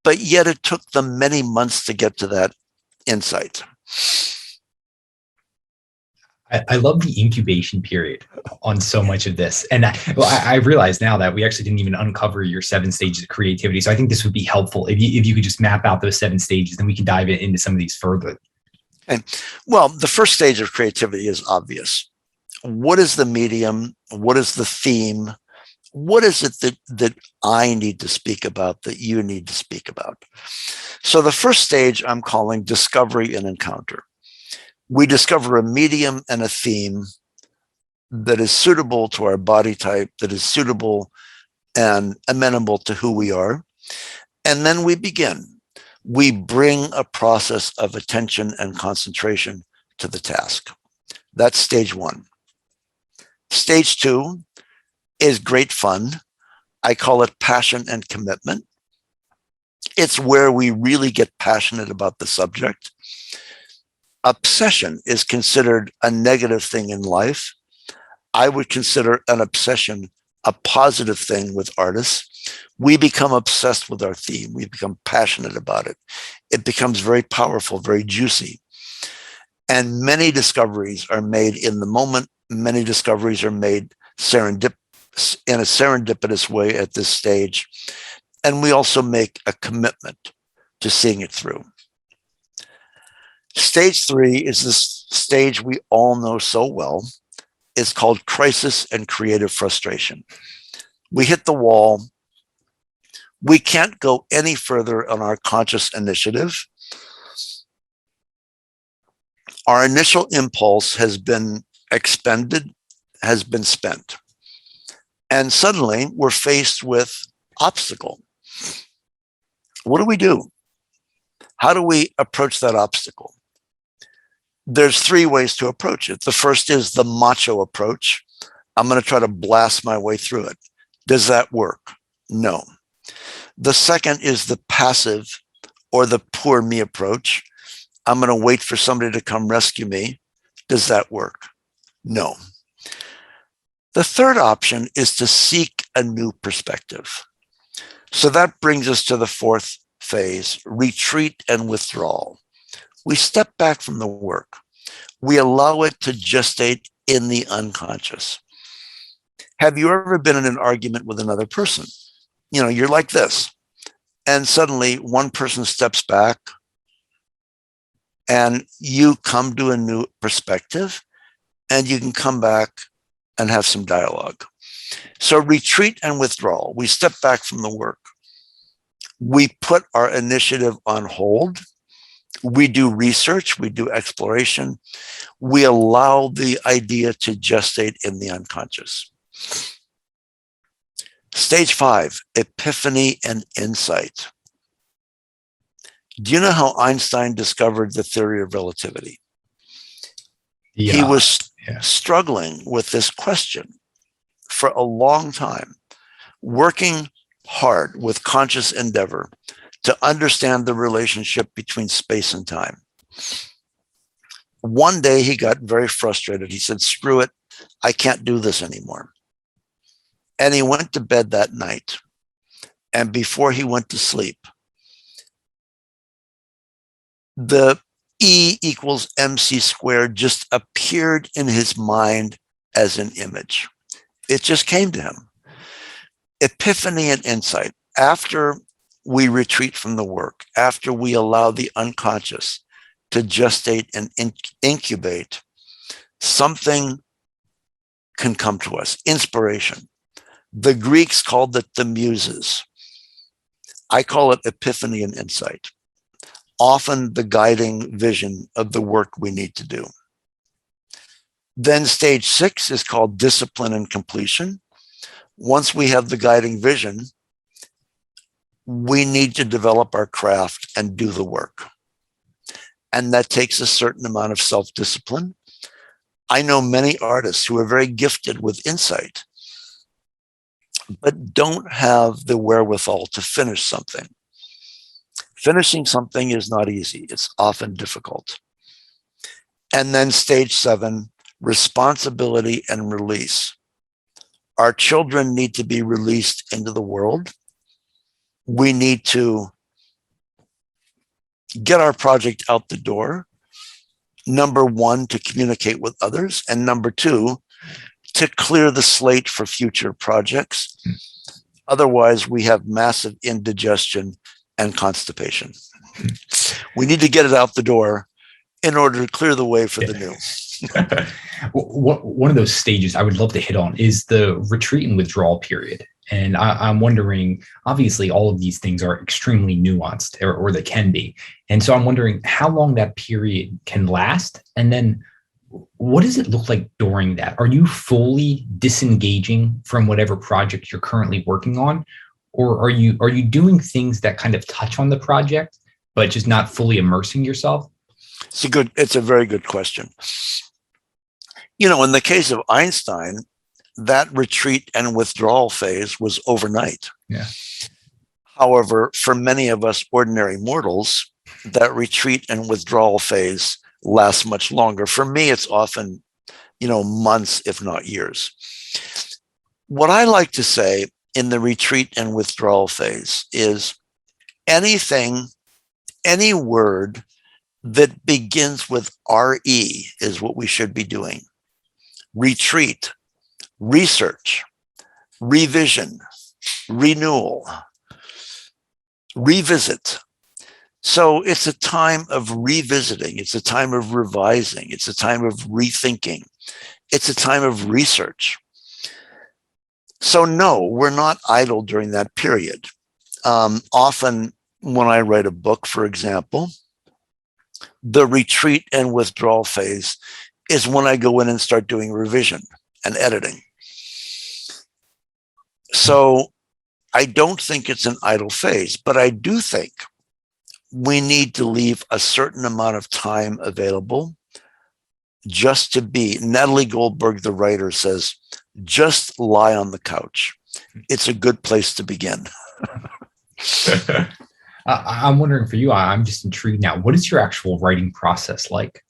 [SPEAKER 3] but yet it took them many months to get to that insight.
[SPEAKER 2] I love the incubation period on so much of this. And I realize now that we actually didn't even uncover your 7 stages of creativity. So I think this would be helpful if you could just map out those 7 stages, then we can dive into some of these further.
[SPEAKER 3] And well, the first stage of creativity is obvious. What is the medium? What is the theme? What is it that I need to speak about, that you need to speak about? So the first stage I'm calling discovery and encounter. We discover a medium and a theme that is suitable to our body type, that is suitable and amenable to who we are. And then we begin. We bring a process of attention and concentration to the task. That's stage 1. Stage 2 is great fun. I call it passion and commitment. It's where we really get passionate about the subject. Obsession is considered a negative thing in life. I would consider an obsession a positive thing with artists. We become obsessed with our theme. We become passionate about it. It becomes very powerful, very juicy. And many discoveries are made in the moment. Many discoveries are made in a serendipitous way at this stage. And we also make a commitment to seeing it through. Stage 3 is this stage we all know so well. It's called crisis and creative frustration. We hit the wall. We can't go any further on our conscious initiative. Our initial impulse has been expended, has been spent. And suddenly we're faced with obstacle. What do we do? How do we approach that obstacle? There's three ways to approach it. The first is the macho approach. I'm going to try to blast my way through it. Does that work? No. The second is the passive or the poor me approach. I'm going to wait for somebody to come rescue me. Does that work? No. The third option is to seek a new perspective. So that brings us to the fourth phase, retreat and withdrawal. We step back from the work. We allow it to gestate in the unconscious. Have you ever been in an argument with another person? You know, you're like this, and suddenly one person steps back and you come to a new perspective and you can come back and have some dialogue. So retreat and withdrawal. We step back from the work. We put our initiative on hold. We do research, we do exploration. We allow the idea to gestate in the unconscious. Stage 5, epiphany and insight. Do you know how Einstein discovered the theory of relativity? Yeah. He was struggling with this question for a long time, working hard with conscious endeavor to understand the relationship between space and time. One day he got very frustrated. He said, screw it, I can't do this anymore. And he went to bed that night. And before he went to sleep, the E equals MC squared just appeared in his mind as an image. It just came to him. Epiphany and insight. After we retreat from the work, after we allow the unconscious to gestate and incubate, something can come to us, inspiration. The Greeks called it the muses. I call it epiphany and insight. Often the guiding vision of the work we need to do. Then stage 6 is called discipline and completion. Once we have the guiding vision, we need to develop our craft and do the work. And that takes a certain amount of self-discipline. I know many artists who are very gifted with insight, but don't have the wherewithal to finish something. Finishing something is not easy. It's often difficult. And then stage 7, responsibility and release. Our children need to be released into the world. We need to get our project out the door. Number 1, to communicate with others. And number 2, to clear the slate for future projects. Otherwise, we have massive indigestion and constipation. We need to get it out the door in order to clear the way for the new.
[SPEAKER 2] One of those stages I would love to hit on is the retreat and withdrawal period. And I'm wondering, obviously, all of these things are extremely nuanced, or they can be. And so I'm wondering how long that period can last. And then what does it look like during that? Are you fully disengaging from whatever project you're currently working on? Or are you doing things that kind of touch on the project, but just not fully immersing yourself?
[SPEAKER 3] It's a very good question. You know, in the case of Einstein, that retreat and withdrawal phase was overnight.
[SPEAKER 2] Yeah.
[SPEAKER 3] However, for many of us ordinary mortals, that retreat and withdrawal phase lasts much longer. For me, it's often, months, if not years. What I like to say in the retreat and withdrawal phase is anything, any word that begins with RE is what we should be doing. Retreat, research, revision, renewal, revisit. So it's a time of revisiting. It's a time of revising. It's a time of rethinking. It's a time of research. So no, we're not idle during that period. Often when I write a book, for example, The retreat and withdrawal phase is when I go in and start doing revision and editing. So I don't think it's an idle phase, but I do think we need to leave a certain amount of time available just to be. Natalie Goldberg, the writer, says, just lie on the couch. It's a good place to begin.
[SPEAKER 2] I'm wondering for you, I'm just intrigued now. What is your actual writing process like?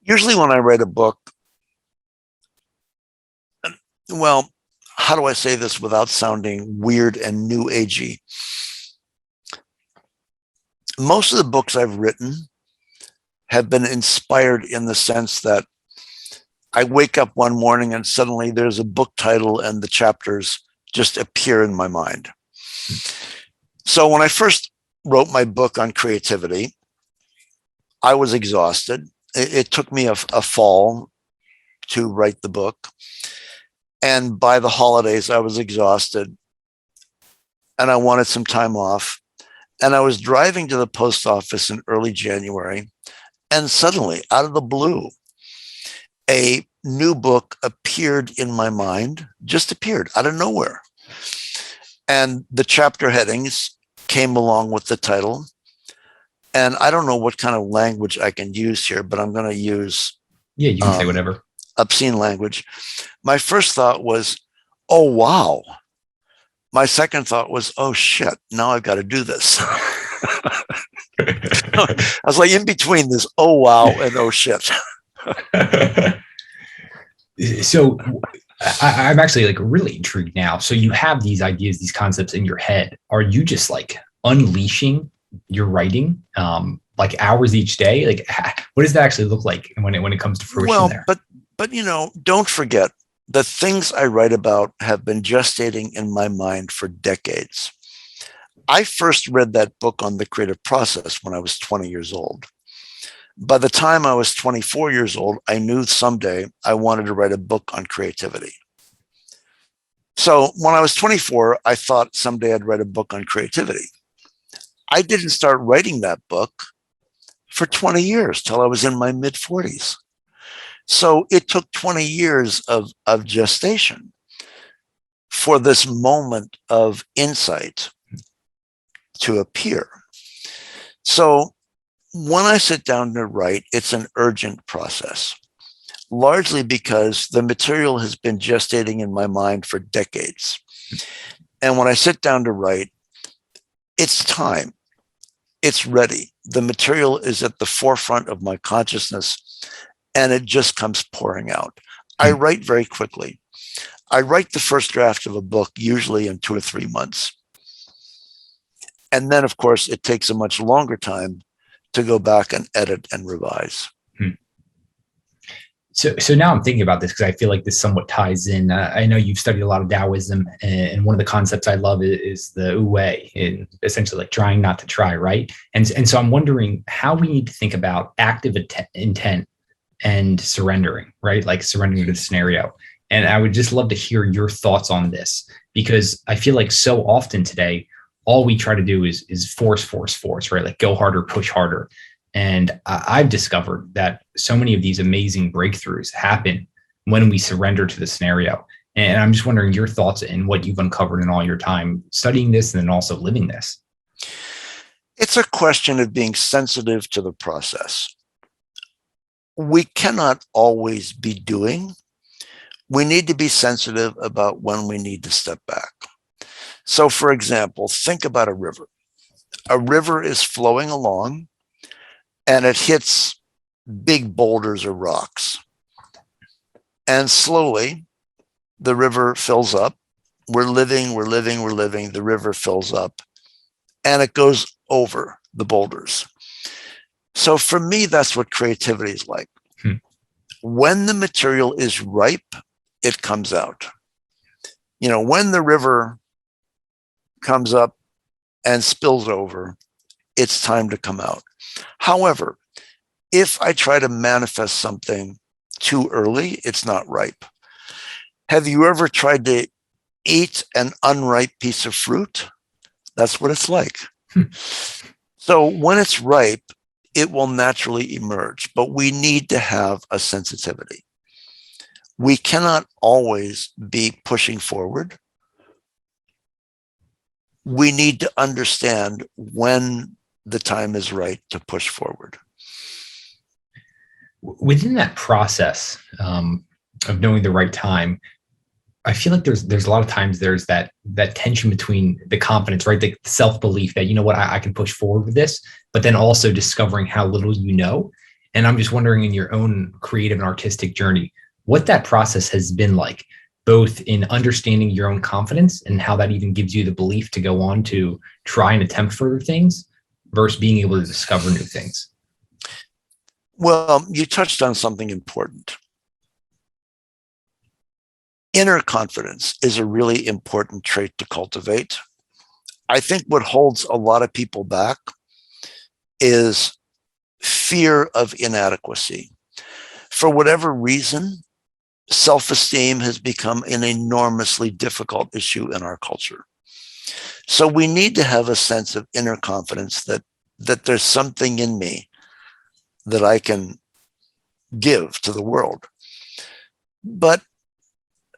[SPEAKER 3] Usually when I write a book, well, how do I say this without sounding weird and new agey? Most of the books I've written have been inspired in the sense that I wake up one morning and suddenly there's a book title and the chapters just appear in my mind. So when I first wrote my book on creativity, I was exhausted. It took me a fall to write the book. And by the holidays, I was exhausted and I wanted some time off. And I was driving to the post office in early January, and suddenly, out of the blue, a new book appeared in my mind, just appeared out of nowhere. And the chapter headings came along with the title. And I don't know what kind of language I can use here, but I'm going to use
[SPEAKER 2] Yeah, you can say whatever.
[SPEAKER 3] Obscene language. My first thought was, oh, wow. My second thought was, oh, shit, now I've got to do this. I was like in between this, oh, wow, and oh, shit.
[SPEAKER 2] So I'm actually like really intrigued now. So you have these ideas, these concepts in your head. Are you just like unleashing your writing like hours each day? Like what does that actually look like when it comes to fruition there?
[SPEAKER 3] But you know, don't forget, the things I write about have been gestating in my mind for decades. I first read that book on the creative process when I was 20 years old. By the time I was 24 years old, I knew someday I wanted to write a book on creativity. So when I was 24, I thought someday I'd write a book on creativity. I didn't start writing that book for 20 years till I was in my mid 40s. So it took 20 years of gestation for this moment of insight to appear. So when I sit down to write, it's an urgent process, largely because the material has been gestating in my mind for decades. And when I sit down to write, it's time. It's ready. The material is at the forefront of my consciousness, and it just comes pouring out. I write very quickly. I write the first draft of a book usually in 2 or 3 months. And then, of course, it takes a much longer time to go back and edit and revise.
[SPEAKER 2] So now I'm thinking about this because I feel like this somewhat ties in. I know you've studied a lot of Taoism, and one of the concepts I love is the wu wei, and essentially like trying not to try, right? And so I'm wondering how we need to think about active intent and surrendering, right? Like surrendering to the scenario. And I would just love to hear your thoughts on this, because I feel like so often today, all we try to do is force, right? Like go harder, push harder. And I've discovered that so many of these amazing breakthroughs happen when we surrender to the scenario. And I'm just wondering your thoughts and what you've uncovered in all your time studying this and then also living this.
[SPEAKER 3] It's a question of being sensitive to the process. We cannot always be doing. We need to be sensitive about when we need to step back. So, for example, think about a river. A river is flowing along, and it hits big boulders or rocks. And slowly, the river fills up. We're living. The river fills up, and it goes over the boulders. So for me, that's what creativity is like. When the material is ripe, it comes out. You know, when the river comes up and spills over, it's time to come out. However, if I try to manifest something too early, it's not ripe. Have you ever tried to eat an unripe piece of fruit? That's what it's like. So when it's ripe, it will naturally emerge, but we need to have a sensitivity. We cannot always be pushing forward. We need to understand when the time is right to push forward.
[SPEAKER 2] Within that process of knowing the right time, I feel like there's a lot of times there's that tension between the confidence, right? The self-belief that, you know what, I can push forward with this, but then also discovering how little you know. And I'm just wondering, in your own creative and artistic journey, what that process has been like, both in understanding your own confidence and how that even gives you the belief to go on to try and attempt further things versus being able to discover new things.
[SPEAKER 3] Well, you touched on something important. Inner confidence is a really important trait to cultivate. I think what holds a lot of people back is fear of inadequacy. For whatever reason, self-esteem has become an enormously difficult issue in our culture. So we need to have a sense of inner confidence that there's something in me that I can give to the world. But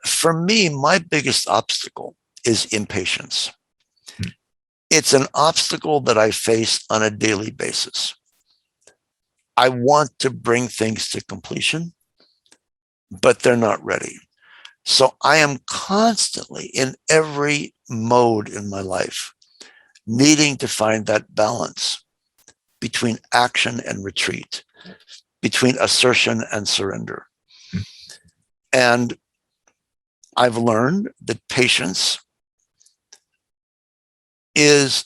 [SPEAKER 3] for me, my biggest obstacle is impatience. It's an obstacle that I face on a daily basis. I want to bring things to completion, but they're not ready. So I am constantly, in every mode in my life, needing to find that balance between action and retreat, between assertion and surrender. And I've learned that patience is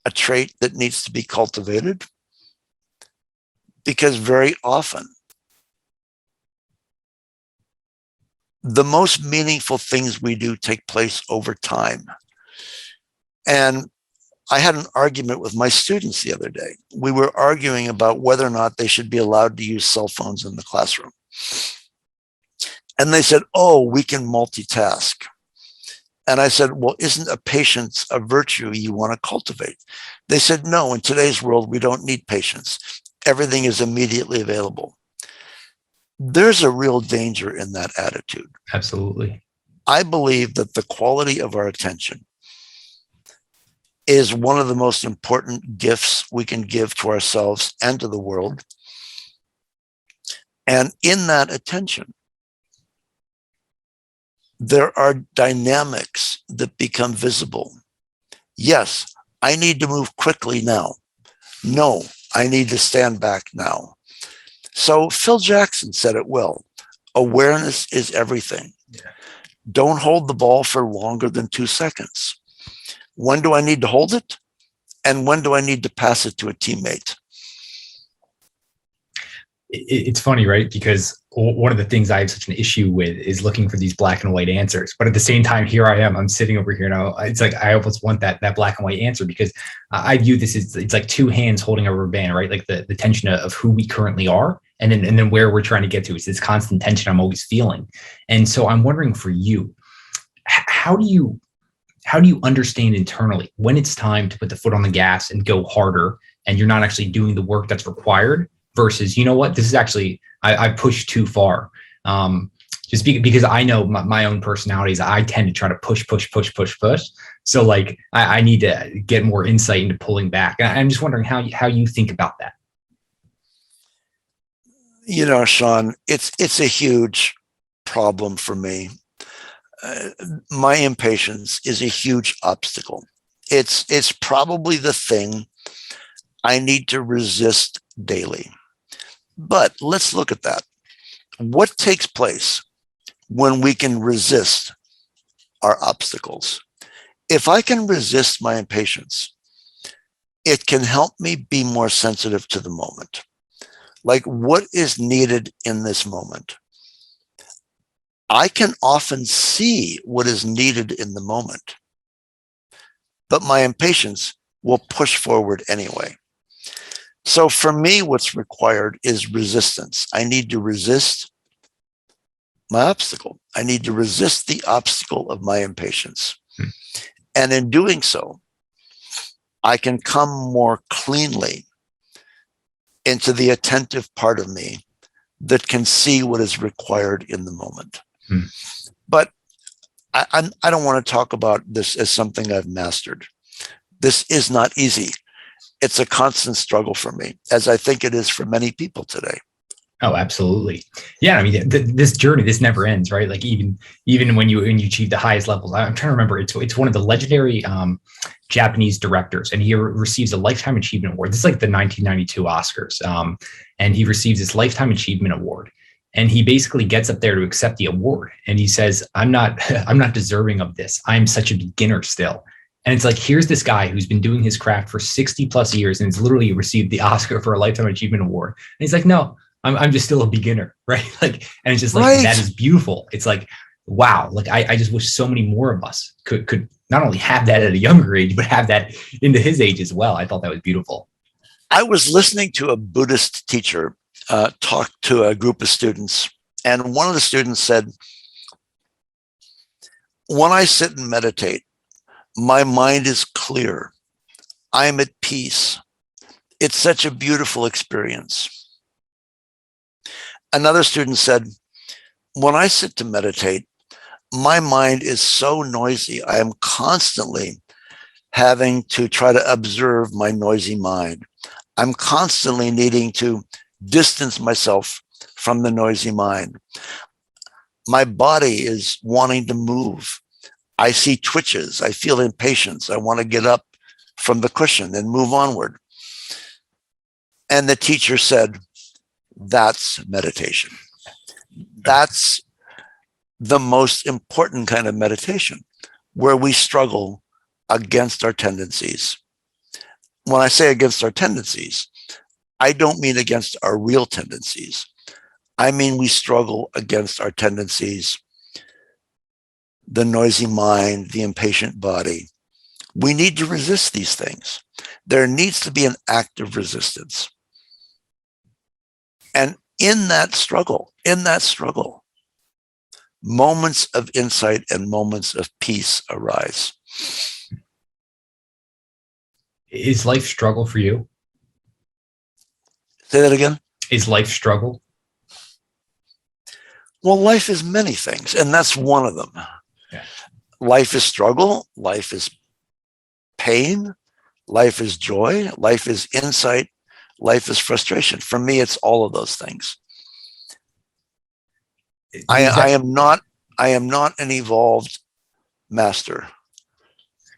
[SPEAKER 3] a trait that needs to be cultivated, because very often the most meaningful things we do take place over time. And I had an argument with my students the other day. We were arguing about whether or not they should be allowed to use cell phones in the classroom. And they said, oh, we can multitask. And I said, well, isn't a patience a virtue you want to cultivate? They said, no, in today's world, we don't need patience. Everything is immediately available. There's a real danger in that attitude.
[SPEAKER 2] Absolutely.
[SPEAKER 3] I believe that the quality of our attention is one of the most important gifts we can give to ourselves and to the world. And in that attention, there are dynamics that become visible. Yes, I need to move quickly now. No, I need to stand back now. So Phil Jackson said it well. Awareness is everything. Yeah. Don't hold the ball for longer than 2 seconds. When do I need to hold it? And when do I need to pass it to a teammate?
[SPEAKER 2] It's funny, right? Because one of the things I have such an issue with is looking for these black and white answers. But at the same time, here I am, I'm sitting over here now. It's like, I almost want that black and white answer, because I view this as, it's like two hands holding a rubber band, right? Like the tension of who we currently are. And then where we're trying to get to. It's this constant tension I'm always feeling. And so I'm wondering for you, how do you understand internally when it's time to put the foot on the gas and go harder, and you're not actually doing the work that's required, versus, you know what, this is actually, I pushed too far. Just because I know my own personalities, I tend to try to push. So like, I need to get more insight into pulling back. And I'm just wondering how you think about that.
[SPEAKER 3] You know, Sean, it's a huge problem for me. My impatience is a huge obstacle. It's probably the thing I need to resist daily. But let's look at that. What takes place when we can resist our obstacles? If I can resist my impatience, it can help me be more sensitive to the moment. Like, what is needed in this moment? I can often see what is needed in the moment, but my impatience will push forward anyway. So for me, what's required is resistance. I need to resist my obstacle. I need to resist the obstacle of my impatience. And in doing so, I can come more cleanly into the attentive part of me that can see what is required in the moment. But I don't want to talk about this as something I've mastered. This is not easy. It's a constant struggle for me, as I think it is for many people today.
[SPEAKER 2] Oh, absolutely. Yeah. I mean, this journey, this never ends, right? Like even when you achieve the highest levels, I'm trying to remember, it's one of the legendary Japanese directors, and he receives a Lifetime Achievement Award. This is like the 1992 Oscars. And he receives this Lifetime Achievement Award. And he basically gets up there to accept the award. And he says, I'm not deserving of this. I'm such a beginner still. And it's like, here's this guy who's been doing his craft for 60 plus years and has literally received the Oscar for a Lifetime Achievement Award. And he's like, no, I'm just still a beginner, right? Like, and it's just like, right. That is beautiful. It's like, wow, like I just wish so many more of us could not only have that at a younger age, but have that into his age as well. I thought that was beautiful.
[SPEAKER 3] I was listening to a Buddhist teacher talk to a group of students, and one of the students said, when I sit and meditate, my mind is clear. I'm at peace. It's such a beautiful experience. Another student said, when I sit to meditate, my mind is so noisy. I am constantly having to try to observe my noisy mind. I'm constantly needing to distance myself from the noisy mind. My body is wanting to move. I see twitches. I feel impatience. I want to get up from the cushion and move onward. And the teacher said, that's meditation. That's the most important kind of meditation, where we struggle against our tendencies. When I say against our tendencies, I don't mean against our real tendencies. I mean, we struggle against our tendencies, the noisy mind, the impatient body. We need to resist these things. There needs to be an active resistance. And in that struggle, moments of insight and moments of peace arise.
[SPEAKER 2] Is life struggle for you?
[SPEAKER 3] Say that again.
[SPEAKER 2] Is life struggle?
[SPEAKER 3] Well, life is many things, and that's one of them.
[SPEAKER 2] Yeah.
[SPEAKER 3] Life is struggle. Life is pain. Life is joy. Life is insight. Life is frustration. For me, it's all of those things. I am not an evolved master.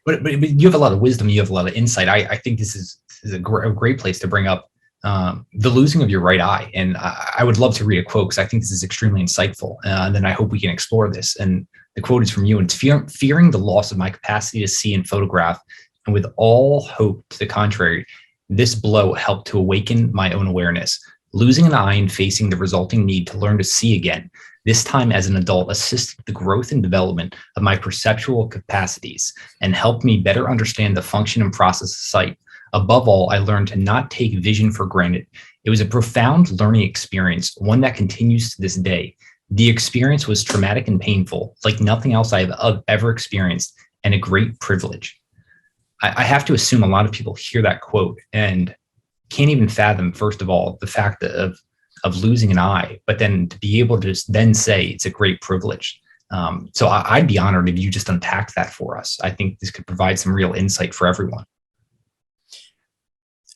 [SPEAKER 2] But you have a lot of wisdom. You have a lot of insight. I think this is a great place to bring up the losing of your right eye. And I would love to read a quote because I think this is extremely insightful. And then I hope we can explore this. And the quote is from you. And it's fearing the loss of my capacity to see and photograph. And with all hope to the contrary, this blow helped to awaken my own awareness. Losing an eye and facing the resulting need to learn to see again, this time as an adult, assisted the growth and development of my perceptual capacities and helped me better understand the function and process of sight. Above all, I learned to not take vision for granted. It was a profound learning experience, one that continues to this day. The experience was traumatic and painful, like nothing else I have ever experienced, and a great privilege. I have to assume a lot of people hear that quote and can't even fathom, first of all, the fact of losing an eye, but then to be able to then say it's a great privilege. So I'd be honored if you just unpacked that for us. I think this could provide some real insight for everyone.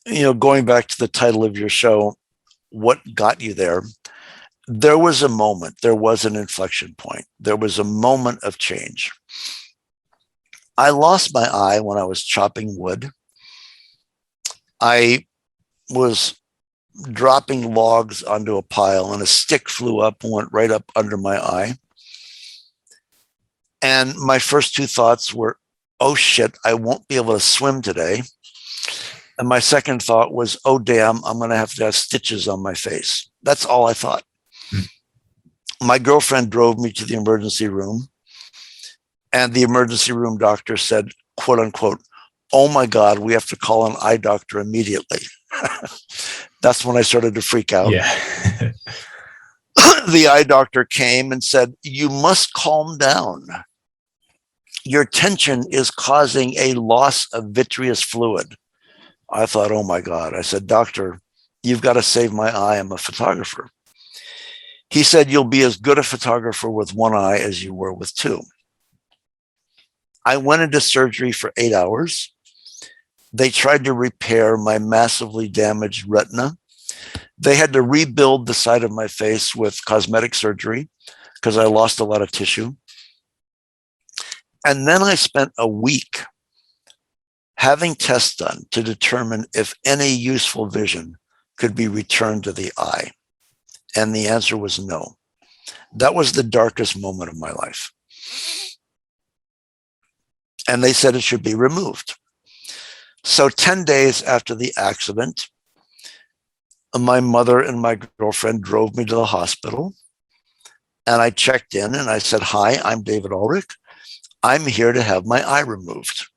[SPEAKER 3] You know, going back to the title of your show, what got you there? There was a moment, there was an inflection point. There was a moment of change. I lost my eye when I was chopping wood. I was dropping logs onto a pile and a stick flew up and went right up under my eye. And my first two thoughts were, oh shit, I won't be able to swim today. And my second thought was, oh damn, I'm going to have stitches on my face. That's all I thought. My girlfriend drove me to the emergency room, and the emergency room doctor said, quote unquote, oh my God, we have to call an eye doctor immediately. That's when I started to freak out.
[SPEAKER 2] Yeah.
[SPEAKER 3] The eye doctor came and said, you must calm down. your tension is causing a loss of vitreous fluid. I thought, oh my God. I said, doctor, you've got to save my eye. I'm a photographer. He said, you'll be as good a photographer with one eye as you were with two. I went into surgery for 8 hours. They tried to repair my massively damaged retina. They had to rebuild the side of my face with cosmetic surgery because I lost a lot of tissue. And then I spent a week having tests done to determine if any useful vision could be returned to the eye. And the answer was no. That was the darkest moment of my life. And they said it should be removed. So 10 days after the accident, my mother and my girlfriend drove me to the hospital. And I checked in and I said, hi, I'm David Ulrich. I'm here to have my eye removed.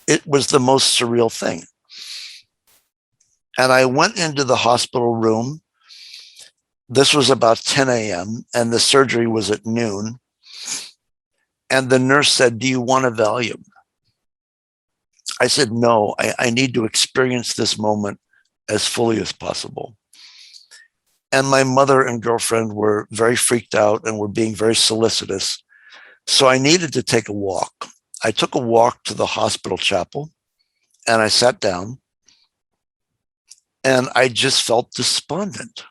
[SPEAKER 3] It was the most surreal thing. And I went into the hospital room. This was about 10 a.m. and the surgery was at noon. And the nurse said, do you want a Valium? I said, no, I need to experience this moment as fully as possible. And my mother and girlfriend were very freaked out and were being very solicitous. So I needed to take a walk. I took a walk to the hospital chapel and I sat down and I just felt despondent,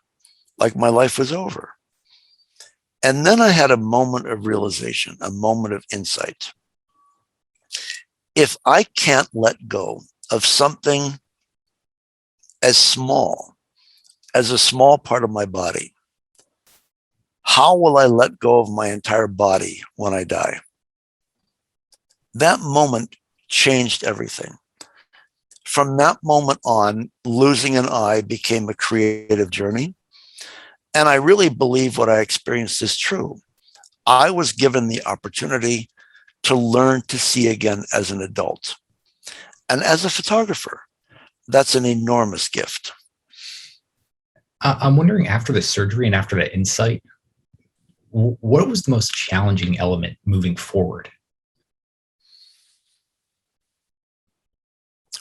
[SPEAKER 3] like my life was over. And then I had a moment of realization, a moment of insight. If I can't let go of something as small as a small part of my body, how will I let go of my entire body when I die? That moment changed everything. From that moment on, losing an eye became a creative journey. And I really believe what I experienced is true. I was given the opportunity to learn to see again as an adult. And as a photographer, that's an enormous gift.
[SPEAKER 2] I'm wondering, after the surgery and after that insight, what was the most challenging element moving forward?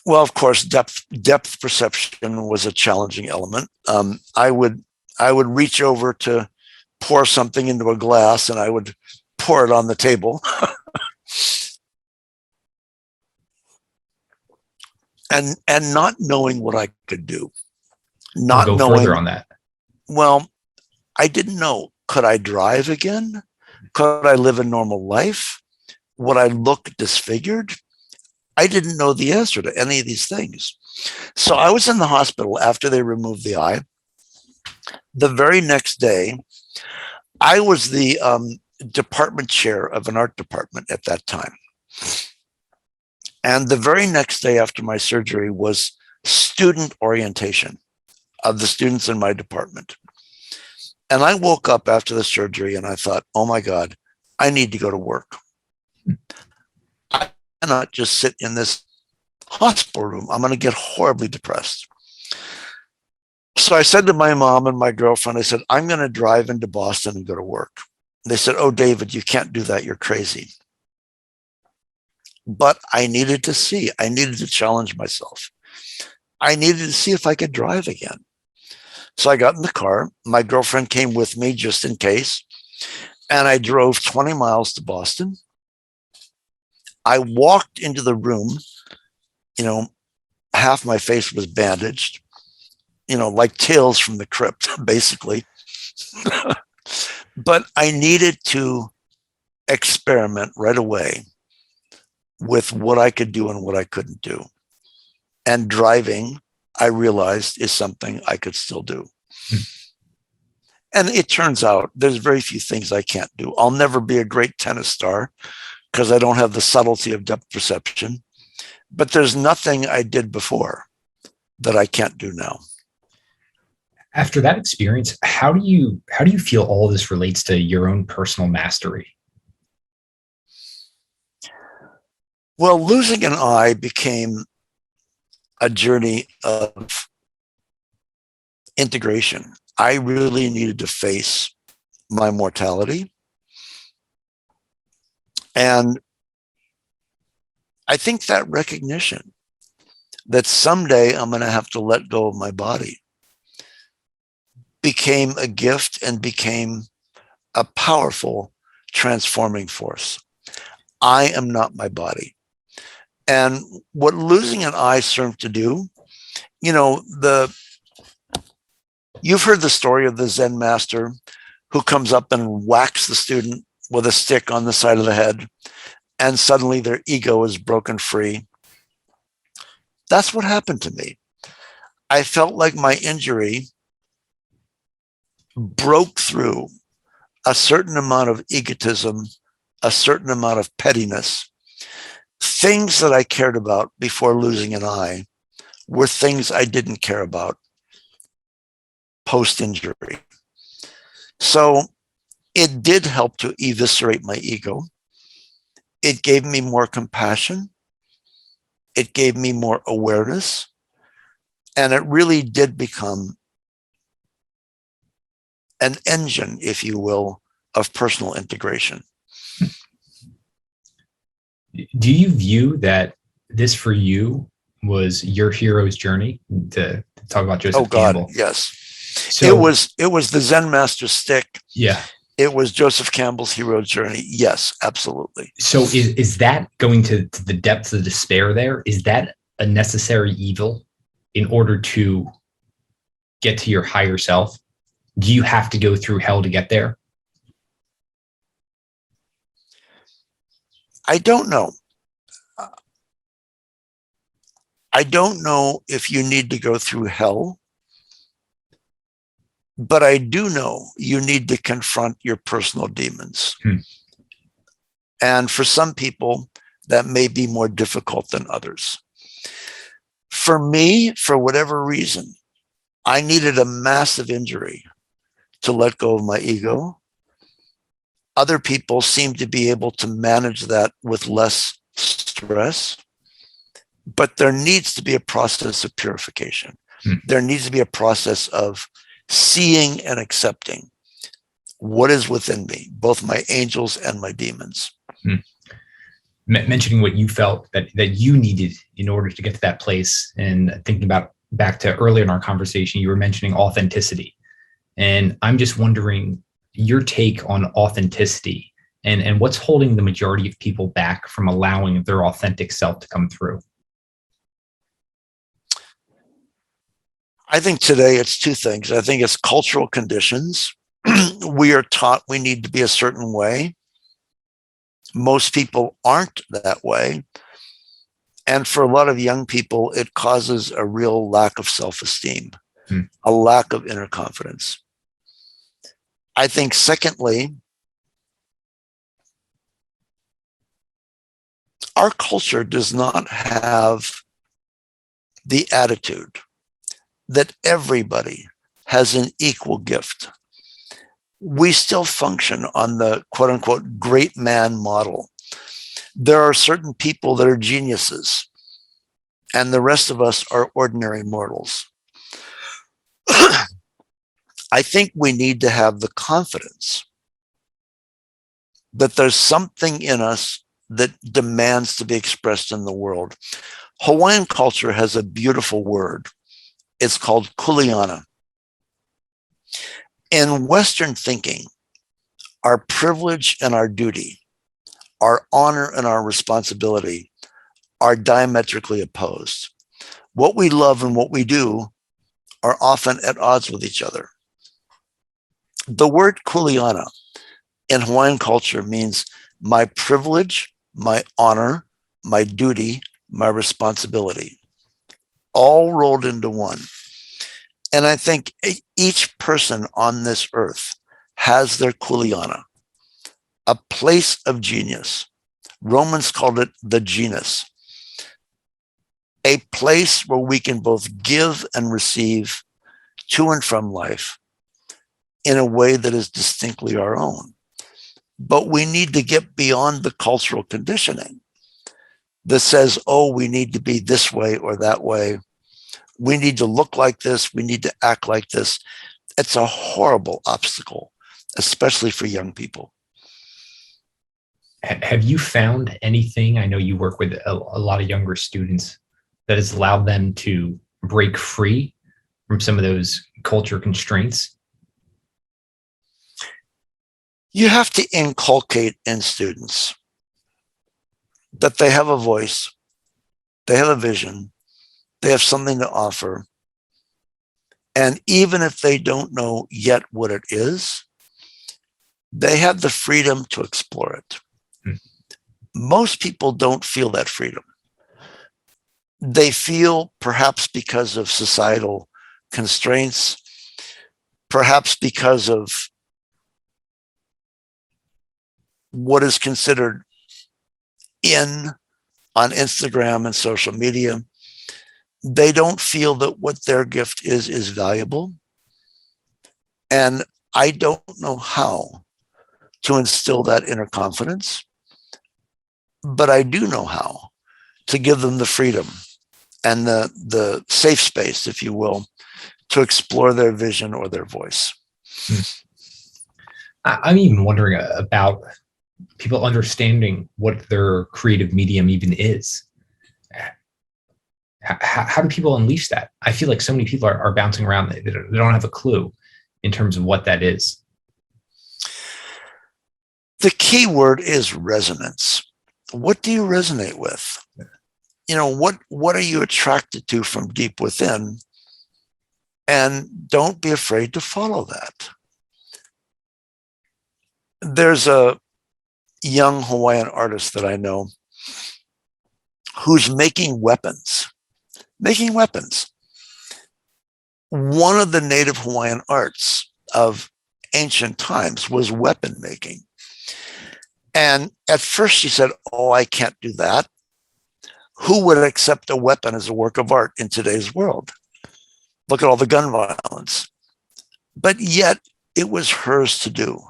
[SPEAKER 3] Well, of course, depth perception was a challenging element. I would reach over to pour something into a glass and I would pour it on the table. and not knowing what I could do. Not
[SPEAKER 2] We'll go
[SPEAKER 3] knowing
[SPEAKER 2] further on that.
[SPEAKER 3] Well, I didn't know. Could I drive again? Could I live a normal life? Would I look disfigured? I didn't know the answer to any of these things. So I was in the hospital after they removed the eye. The very next day, I was the department chair of an art department at that time. And the very next day after my surgery was student orientation of the students in my department. And I woke up after the surgery and I thought, oh my God, I need to go to work. I cannot just sit in this hospital room. I'm going to get horribly depressed. So I said to my mom and my girlfriend, I said, I'm going to drive into Boston and go to work. They said, oh, David, you can't do that. You're crazy. But I needed to see. I needed to challenge myself. I needed to see if I could drive again. So I got in the car. My girlfriend came with me just in case. And I drove 20 miles to Boston. I walked into the room, half my face was bandaged, like Tales from the Crypt, basically. But I needed to experiment right away with what I could do and what I couldn't do. And driving, I realized, is something I could still do. And it turns out there's very few things I can't do. I'll never be a great tennis star because I don't have the subtlety of depth perception. But there's nothing I did before that I can't do now.
[SPEAKER 2] After that experience, how do you feel all this relates to your own personal mastery?
[SPEAKER 3] Well, losing an eye became a journey of integration. I really needed to face my mortality. And I think that recognition that someday I'm going to have to let go of my body became a gift and became a powerful transforming force. I am not my body. And what losing an eye served to do, you've heard the story of the Zen master who comes up and whacks the student with a stick on the side of the head, and suddenly their ego is broken free. That's what happened to me. I felt like my injury broke through a certain amount of egotism, a certain amount of pettiness. Things that I cared about before losing an eye were things I didn't care about post-injury. So it did help to eviscerate my ego. It gave me more compassion. It gave me more awareness. And it really did become an engine, if you will, of personal integration.
[SPEAKER 2] Do you view that this for you was your hero's journey, to talk about Joseph Campbell?
[SPEAKER 3] Yes.
[SPEAKER 2] So
[SPEAKER 3] it was the Zen master's stick.
[SPEAKER 2] Yeah.
[SPEAKER 3] It was Joseph Campbell's hero journey. Yes, absolutely.
[SPEAKER 2] So is that going to the depths of despair there? Is that a necessary evil in order to get to your higher self? Do you have to go through hell to get there?
[SPEAKER 3] I don't know. I don't know if you need to go through hell, but I do know you need to confront your personal demons. And for some people, that may be more difficult than others. For me, for whatever reason, I needed a massive injury to let go of my ego. Other people seem to be able to manage that with less stress, but there needs to be a process of purification. There needs to be a process of seeing and accepting what is within me, both my angels and my demons.
[SPEAKER 2] Mentioning what you felt that you needed in order to get to that place, and thinking about back to earlier in our conversation, you were mentioning authenticity. And I'm just wondering your take on authenticity and what's holding the majority of people back from allowing their authentic self to come through.
[SPEAKER 3] I think today it's two things. I think it's cultural conditions. We are taught we need to be a certain way. Most people aren't that way. And for a lot of young people, it causes a real lack of self-esteem, a lack of inner confidence. I think secondly, our culture does not have the attitude that everybody has an equal gift. We still function on the quote unquote great man model. There are certain people that are geniuses, and the rest of us are ordinary mortals. I think we need to have the confidence that there's something in us that demands to be expressed in the world. Hawaiian culture has a beautiful word. It's called kuleana. In Western thinking, our privilege and our duty, our honor and our responsibility are diametrically opposed. What we love and what we do are often at odds with each other. The word kuleana in Hawaiian culture means my privilege, my honor, my duty, my responsibility, all rolled into one. And I think each person on this earth has their kuleana, a place of genius. Romans called it the genus, a place where we can both give and receive to and from life in a way that is distinctly our own. But we need to get beyond the cultural conditioning that says, oh, we need to be this way or that way. We need to look like this. We need to act like this. It's a horrible obstacle, especially for young people.
[SPEAKER 2] Have you found anything? I know you work with a lot of younger students that has allowed them to break free from some of those culture constraints.
[SPEAKER 3] You have to inculcate in students that they have a voice, they have a vision, they have something to offer. And even if they don't know yet what it is, they have the freedom to explore it. Most people don't feel that freedom. They feel, perhaps because of societal constraints, perhaps because of what is considered in on Instagram and social media, they don't feel that what their gift is valuable. And I don't know how to instill that inner confidence, but I do know how to give them the freedom and the safe space, if you will, to explore their vision or their voice.
[SPEAKER 2] I'm even wondering about people understanding what their creative medium even is. How do people unleash that? I feel like so many people are bouncing around. They don't have a clue in terms of what that is.
[SPEAKER 3] The key word is resonance. What do you resonate with? You know, what are you attracted to from deep within? And don't be afraid to follow that. There's a young Hawaiian artist that I know who's making weapons. One of the native Hawaiian arts of ancient times was weapon making. And at first she said, oh, I can't do that. Who would accept a weapon as a work of art in today's world? Look at all the gun violence. But yet it was hers to do.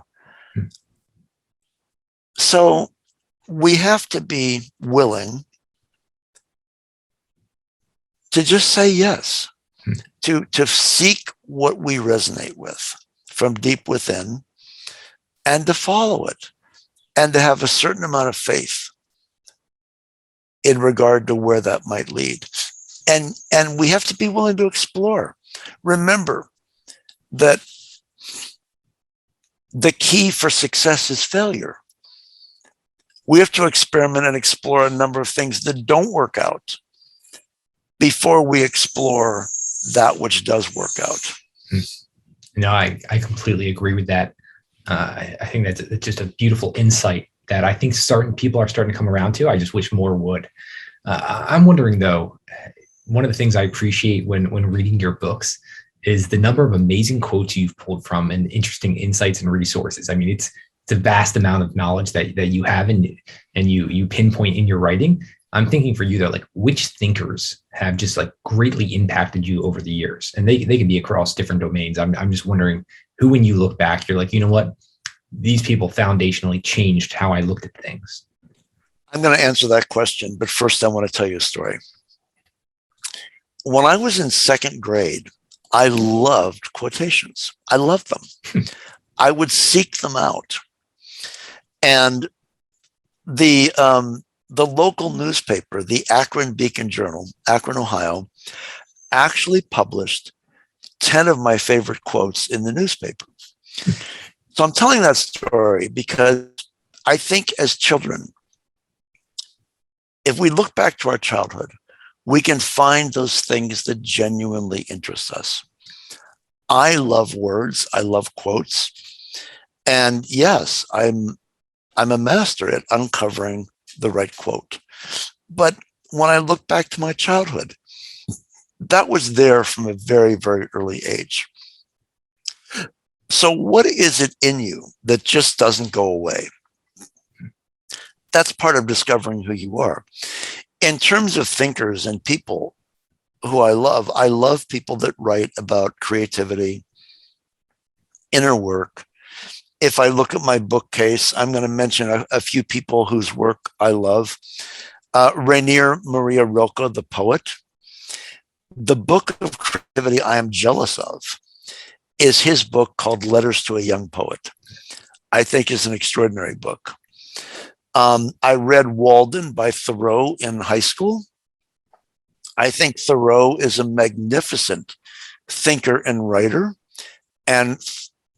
[SPEAKER 3] So we have to be willing to just say yes, to seek what we resonate with from deep within and to follow it and to have a certain amount of faith in regard to where that might lead. And we have to be willing to explore. Remember that the key for success is failure. We have to experiment and explore a number of things that don't work out before we explore that which does work out.
[SPEAKER 2] No, I completely agree with that. I think that's just a beautiful insight that I think people are starting to come around to. I just wish more would. I'm wondering though, one of the things I appreciate when reading your books is the number of amazing quotes you've pulled from and interesting insights and resources. I mean, it's a vast amount of knowledge that you have and you pinpoint in your writing. I'm thinking for you though, like which thinkers have just like greatly impacted you over the years? And they can be across different domains. I'm just wondering who, when you look back, you're like, you know what? These people foundationally changed how I looked at things.
[SPEAKER 3] I'm going to answer that question, but first I want to tell you a story. When I was in second grade, I loved quotations. I loved them. I would seek them out. And the local newspaper, the Akron Beacon Journal, Akron, Ohio, actually published 10 of my favorite quotes in the newspaper. So I'm telling that story because I think as children, if we look back to our childhood, we can find those things that genuinely interest us. I love words. I love quotes. And yes, I'm a master at uncovering the right quote. But when I look back to my childhood, that was there from a very, very early age. So what is it in you that just doesn't go away? That's part of discovering who you are. In terms of thinkers and people who I love people that write about creativity, inner work. If I look at my bookcase, I'm going to mention a few people whose work I love. Rainier Maria Rilke, the poet. The book of creativity I am jealous of is his book called Letters to a Young Poet. I think is an extraordinary book. I read Walden by Thoreau in high school. I think Thoreau is a magnificent thinker and writer. And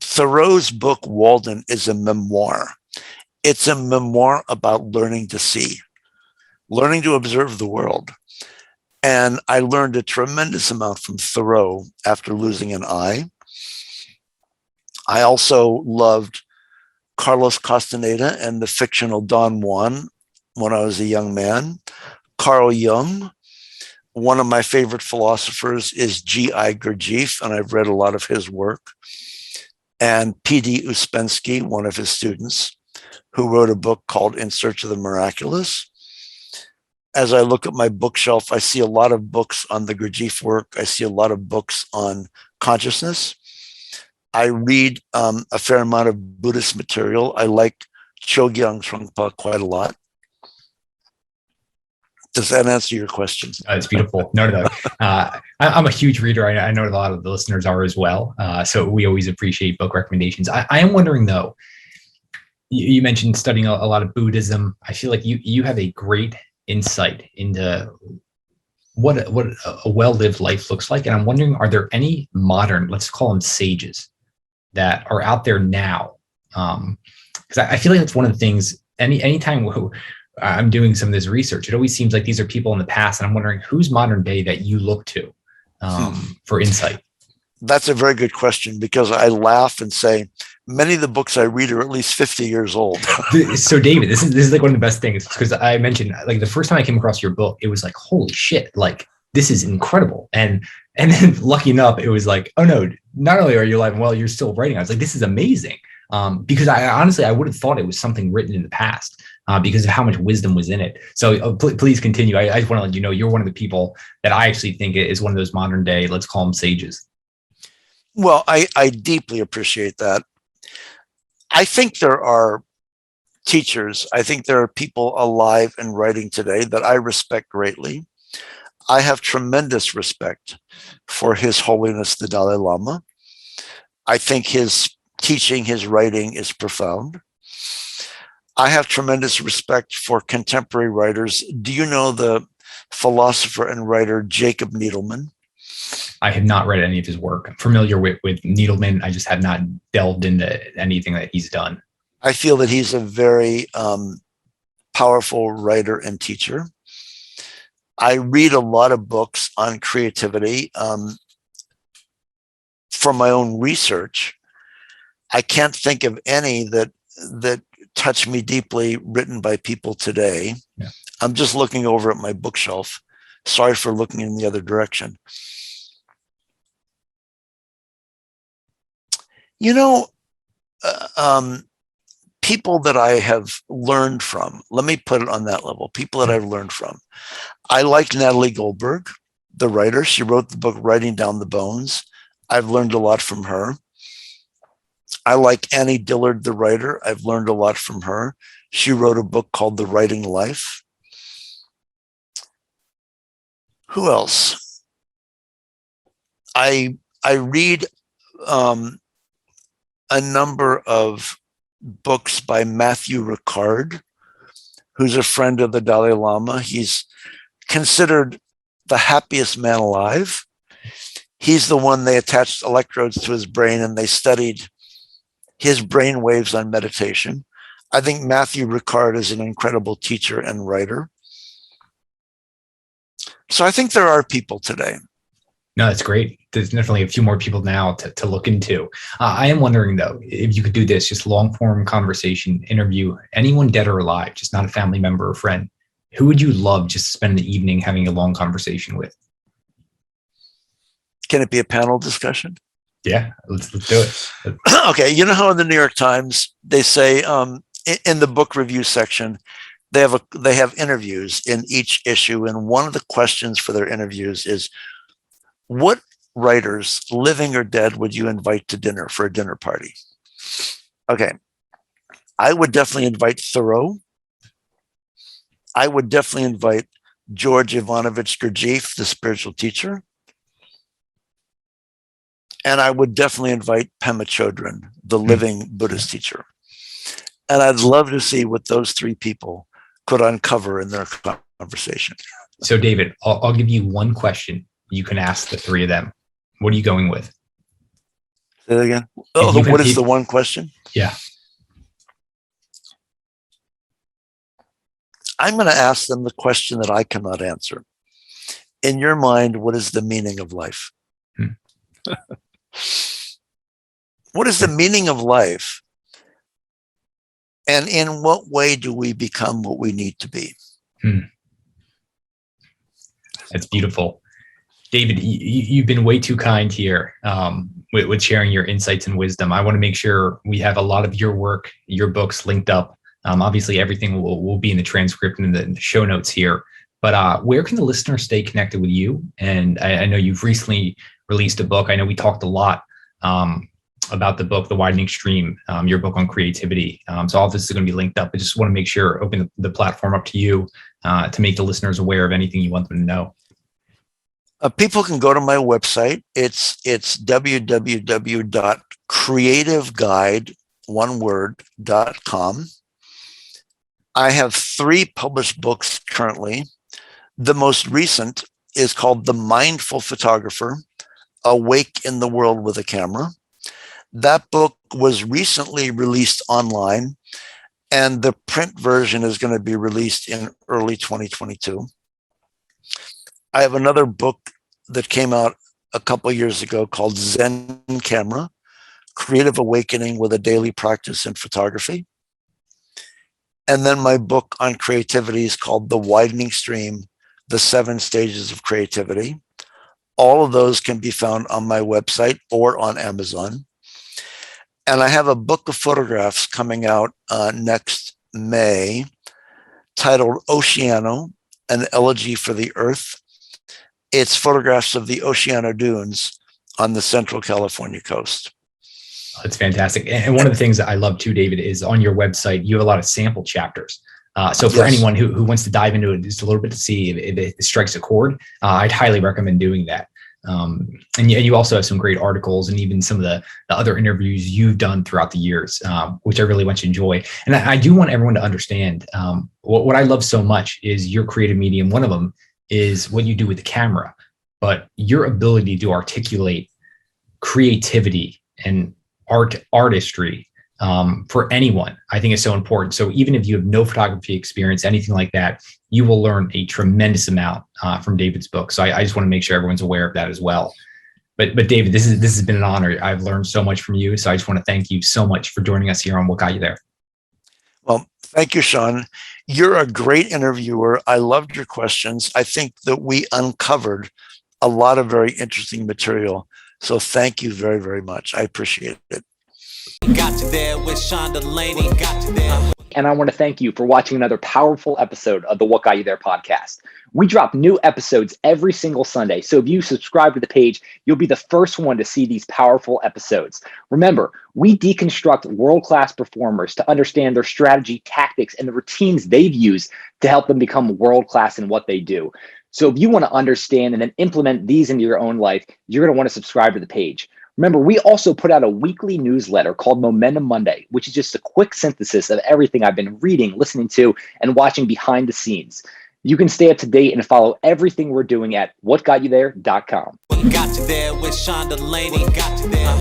[SPEAKER 3] Thoreau's book, Walden, is a memoir. It's a memoir about learning to see, learning to observe the world. And I learned a tremendous amount from Thoreau after losing an eye. I also loved Carlos Castaneda and the fictional Don Juan when I was a young man. Carl Jung. One of my favorite philosophers is G.I. Gurdjieff, and I've read a lot of his work. And P.D. Uspensky, one of his students, who wrote a book called In Search of the Miraculous. As I look at my bookshelf, I see a lot of books on the Gurdjieff work. I see a lot of books on consciousness. I read a fair amount of Buddhist material. I like Chogyam Trungpa quite a lot. Does that answer your question?
[SPEAKER 2] It's beautiful. No. I'm a huge reader. I know a lot of the listeners are as well. So we always appreciate book recommendations. I am wondering, though, you mentioned studying a lot of Buddhism. I feel like you have a great insight into what a well-lived life looks like. And I'm wondering, are there any modern, let's call them sages, that are out there now? Because I feel like that's one of the things, anytime I'm doing some of this research, it always seems like these are people in the past, and I'm wondering who's modern day that you look to for insight.
[SPEAKER 3] That's a very good question, because I laugh and say many of the books I read are at least 50 years old.
[SPEAKER 2] So David, this is like one of the best things, because I mentioned, like, the first time I came across your book, it was like, holy shit, like, this is incredible. And then lucky enough, it was like, oh no, not only are you alive and well, you're still writing. I was like, this is amazing. Because I honestly would have thought it was something written in the past. Because of how much wisdom was in it. So please continue. I just want to let you know you're one of the people that I actually think is one of those modern day, let's call them sages.
[SPEAKER 3] Well, I deeply appreciate that. I think there are teachers. I think there are people alive and writing today that I respect greatly. I have tremendous respect for His Holiness the Dalai Lama. I think his teaching, his writing is profound. I have tremendous respect for contemporary writers. Do you know the philosopher and writer Jacob Needleman?
[SPEAKER 2] I have not read any of his work. I'm familiar with Needleman. I just have not delved into anything that he's done.
[SPEAKER 3] I feel that he's a very powerful writer and teacher. I read a lot of books on creativity from my own research. I can't think of any that touch me deeply written by people today. Yeah. I'm just looking over at my bookshelf. Sorry for looking in the other direction. You know, people that I have learned from, let me put it on that level, people that I've learned from. I like Natalie Goldberg, the writer. She wrote the book Writing Down the Bones. I've learned a lot from her. I like Annie Dillard, the writer. I've learned a lot from her. She wrote a book called The Writing Life. Who else? I read a number of books by Matthew Ricard, who's a friend of the Dalai Lama. He's considered the happiest man alive. He's the one they attached electrodes to his brain, and they studied his brain waves on meditation. I think Matthew Ricard is an incredible teacher and writer. So I think there are people today.
[SPEAKER 2] No, that's great. There's definitely a few more people now to look into. I am wondering, though, if you could do this, just long form conversation, interview anyone dead or alive, just not a family member or friend. Who would you love just to spend the evening having a long conversation with?
[SPEAKER 3] Can it be a panel discussion?
[SPEAKER 2] Yeah, let's do it.
[SPEAKER 3] Okay, you know how in the New York Times they say in the book review section they have interviews in each issue, and one of the questions for their interviews is, what writers, living or dead, would you invite to dinner for a dinner party? Okay, I would definitely invite Thoreau. I would definitely invite George Ivanovich Gurdjieff, the spiritual teacher. And I would definitely invite Pema Chodron, the living Buddhist teacher. And I'd love to see what those three people could uncover in their conversation.
[SPEAKER 2] So, David, I'll give you one question you can ask the three of them. What are you going with?
[SPEAKER 3] Say that again. Oh, what is the one question?
[SPEAKER 2] Yeah.
[SPEAKER 3] I'm going to ask them the question that I cannot answer. In your mind, what is the meaning of life? What is the meaning of life? And in what way do we become what we need to be?
[SPEAKER 2] That's beautiful. David, you've been way too kind here with sharing your insights and wisdom. I want to make sure we have a lot of your work, your books linked up. Obviously, everything will be in the transcript and in the show notes here. But where can the listener stay connected with you? And I know you've recently released a book. I know we talked a lot about the book, The Widening Stream, your book on creativity. So all of this is going to be linked up. I just want to make sure, open the platform up to you to make the listeners aware of anything you want them to know.
[SPEAKER 3] People can go to my website. It's www.creativeguide.com. I have 3 published books currently. The most recent is called The Mindful Photographer, Awake in the World with a Camera. That book was recently released online, and the print version is going to be released in early 2022. I have another book that came out a couple of years ago called Zen Camera, Creative Awakening with a Daily Practice in Photography. And then my book on creativity is called The Widening Stream, The 7 Stages of Creativity. All of those can be found on my website or on Amazon. And I have a book of photographs coming out next May titled Oceano, an Elegy for the Earth. It's photographs of the Oceano Dunes on the Central California coast.
[SPEAKER 2] That's fantastic. And one of the things that I love too, David, is on your website, you have a lot of sample chapters. So for anyone who wants to dive into it just a little bit to see if it strikes a chord, I'd highly recommend doing that. And you also have some great articles and even some of the other interviews you've done throughout the years, which I really want you to enjoy. And I do want everyone to understand what I love so much is your creative medium. One of them is what you do with the camera, but your ability to articulate creativity and artistry for anyone, I think is so important. So even if you have no photography experience, anything like that, you will learn a tremendous amount from David's book. So I just want to make sure everyone's aware of that as well. But David, this has been an honor. I've learned so much from you. So I just want to thank you so much for joining us here on What Got You There.
[SPEAKER 3] Well, thank you, Sean. You're a great interviewer. I loved your questions. I think that we uncovered a lot of very interesting material. So thank you very, very much. I appreciate it.
[SPEAKER 1] Got you there with Sean Delaney. Got you there.
[SPEAKER 4] And I want to thank you for watching another powerful episode of the What Got You There podcast. We drop new episodes every single Sunday. So if you subscribe to the page, you'll be the first one to see these powerful episodes. Remember, we deconstruct world-class performers to understand their strategy, tactics, and the routines they've used to help them become world-class in what they do. So if you want to understand and then implement these into your own life, you're going to want to subscribe to the page. Remember, we also put out a weekly newsletter called Momentum Monday, which is just a quick synthesis of everything I've been reading, listening to, and watching behind the scenes. You can stay up to date and follow everything we're doing at whatgotyouthere.com.
[SPEAKER 1] Got you there with Sean Delaney. Got you there.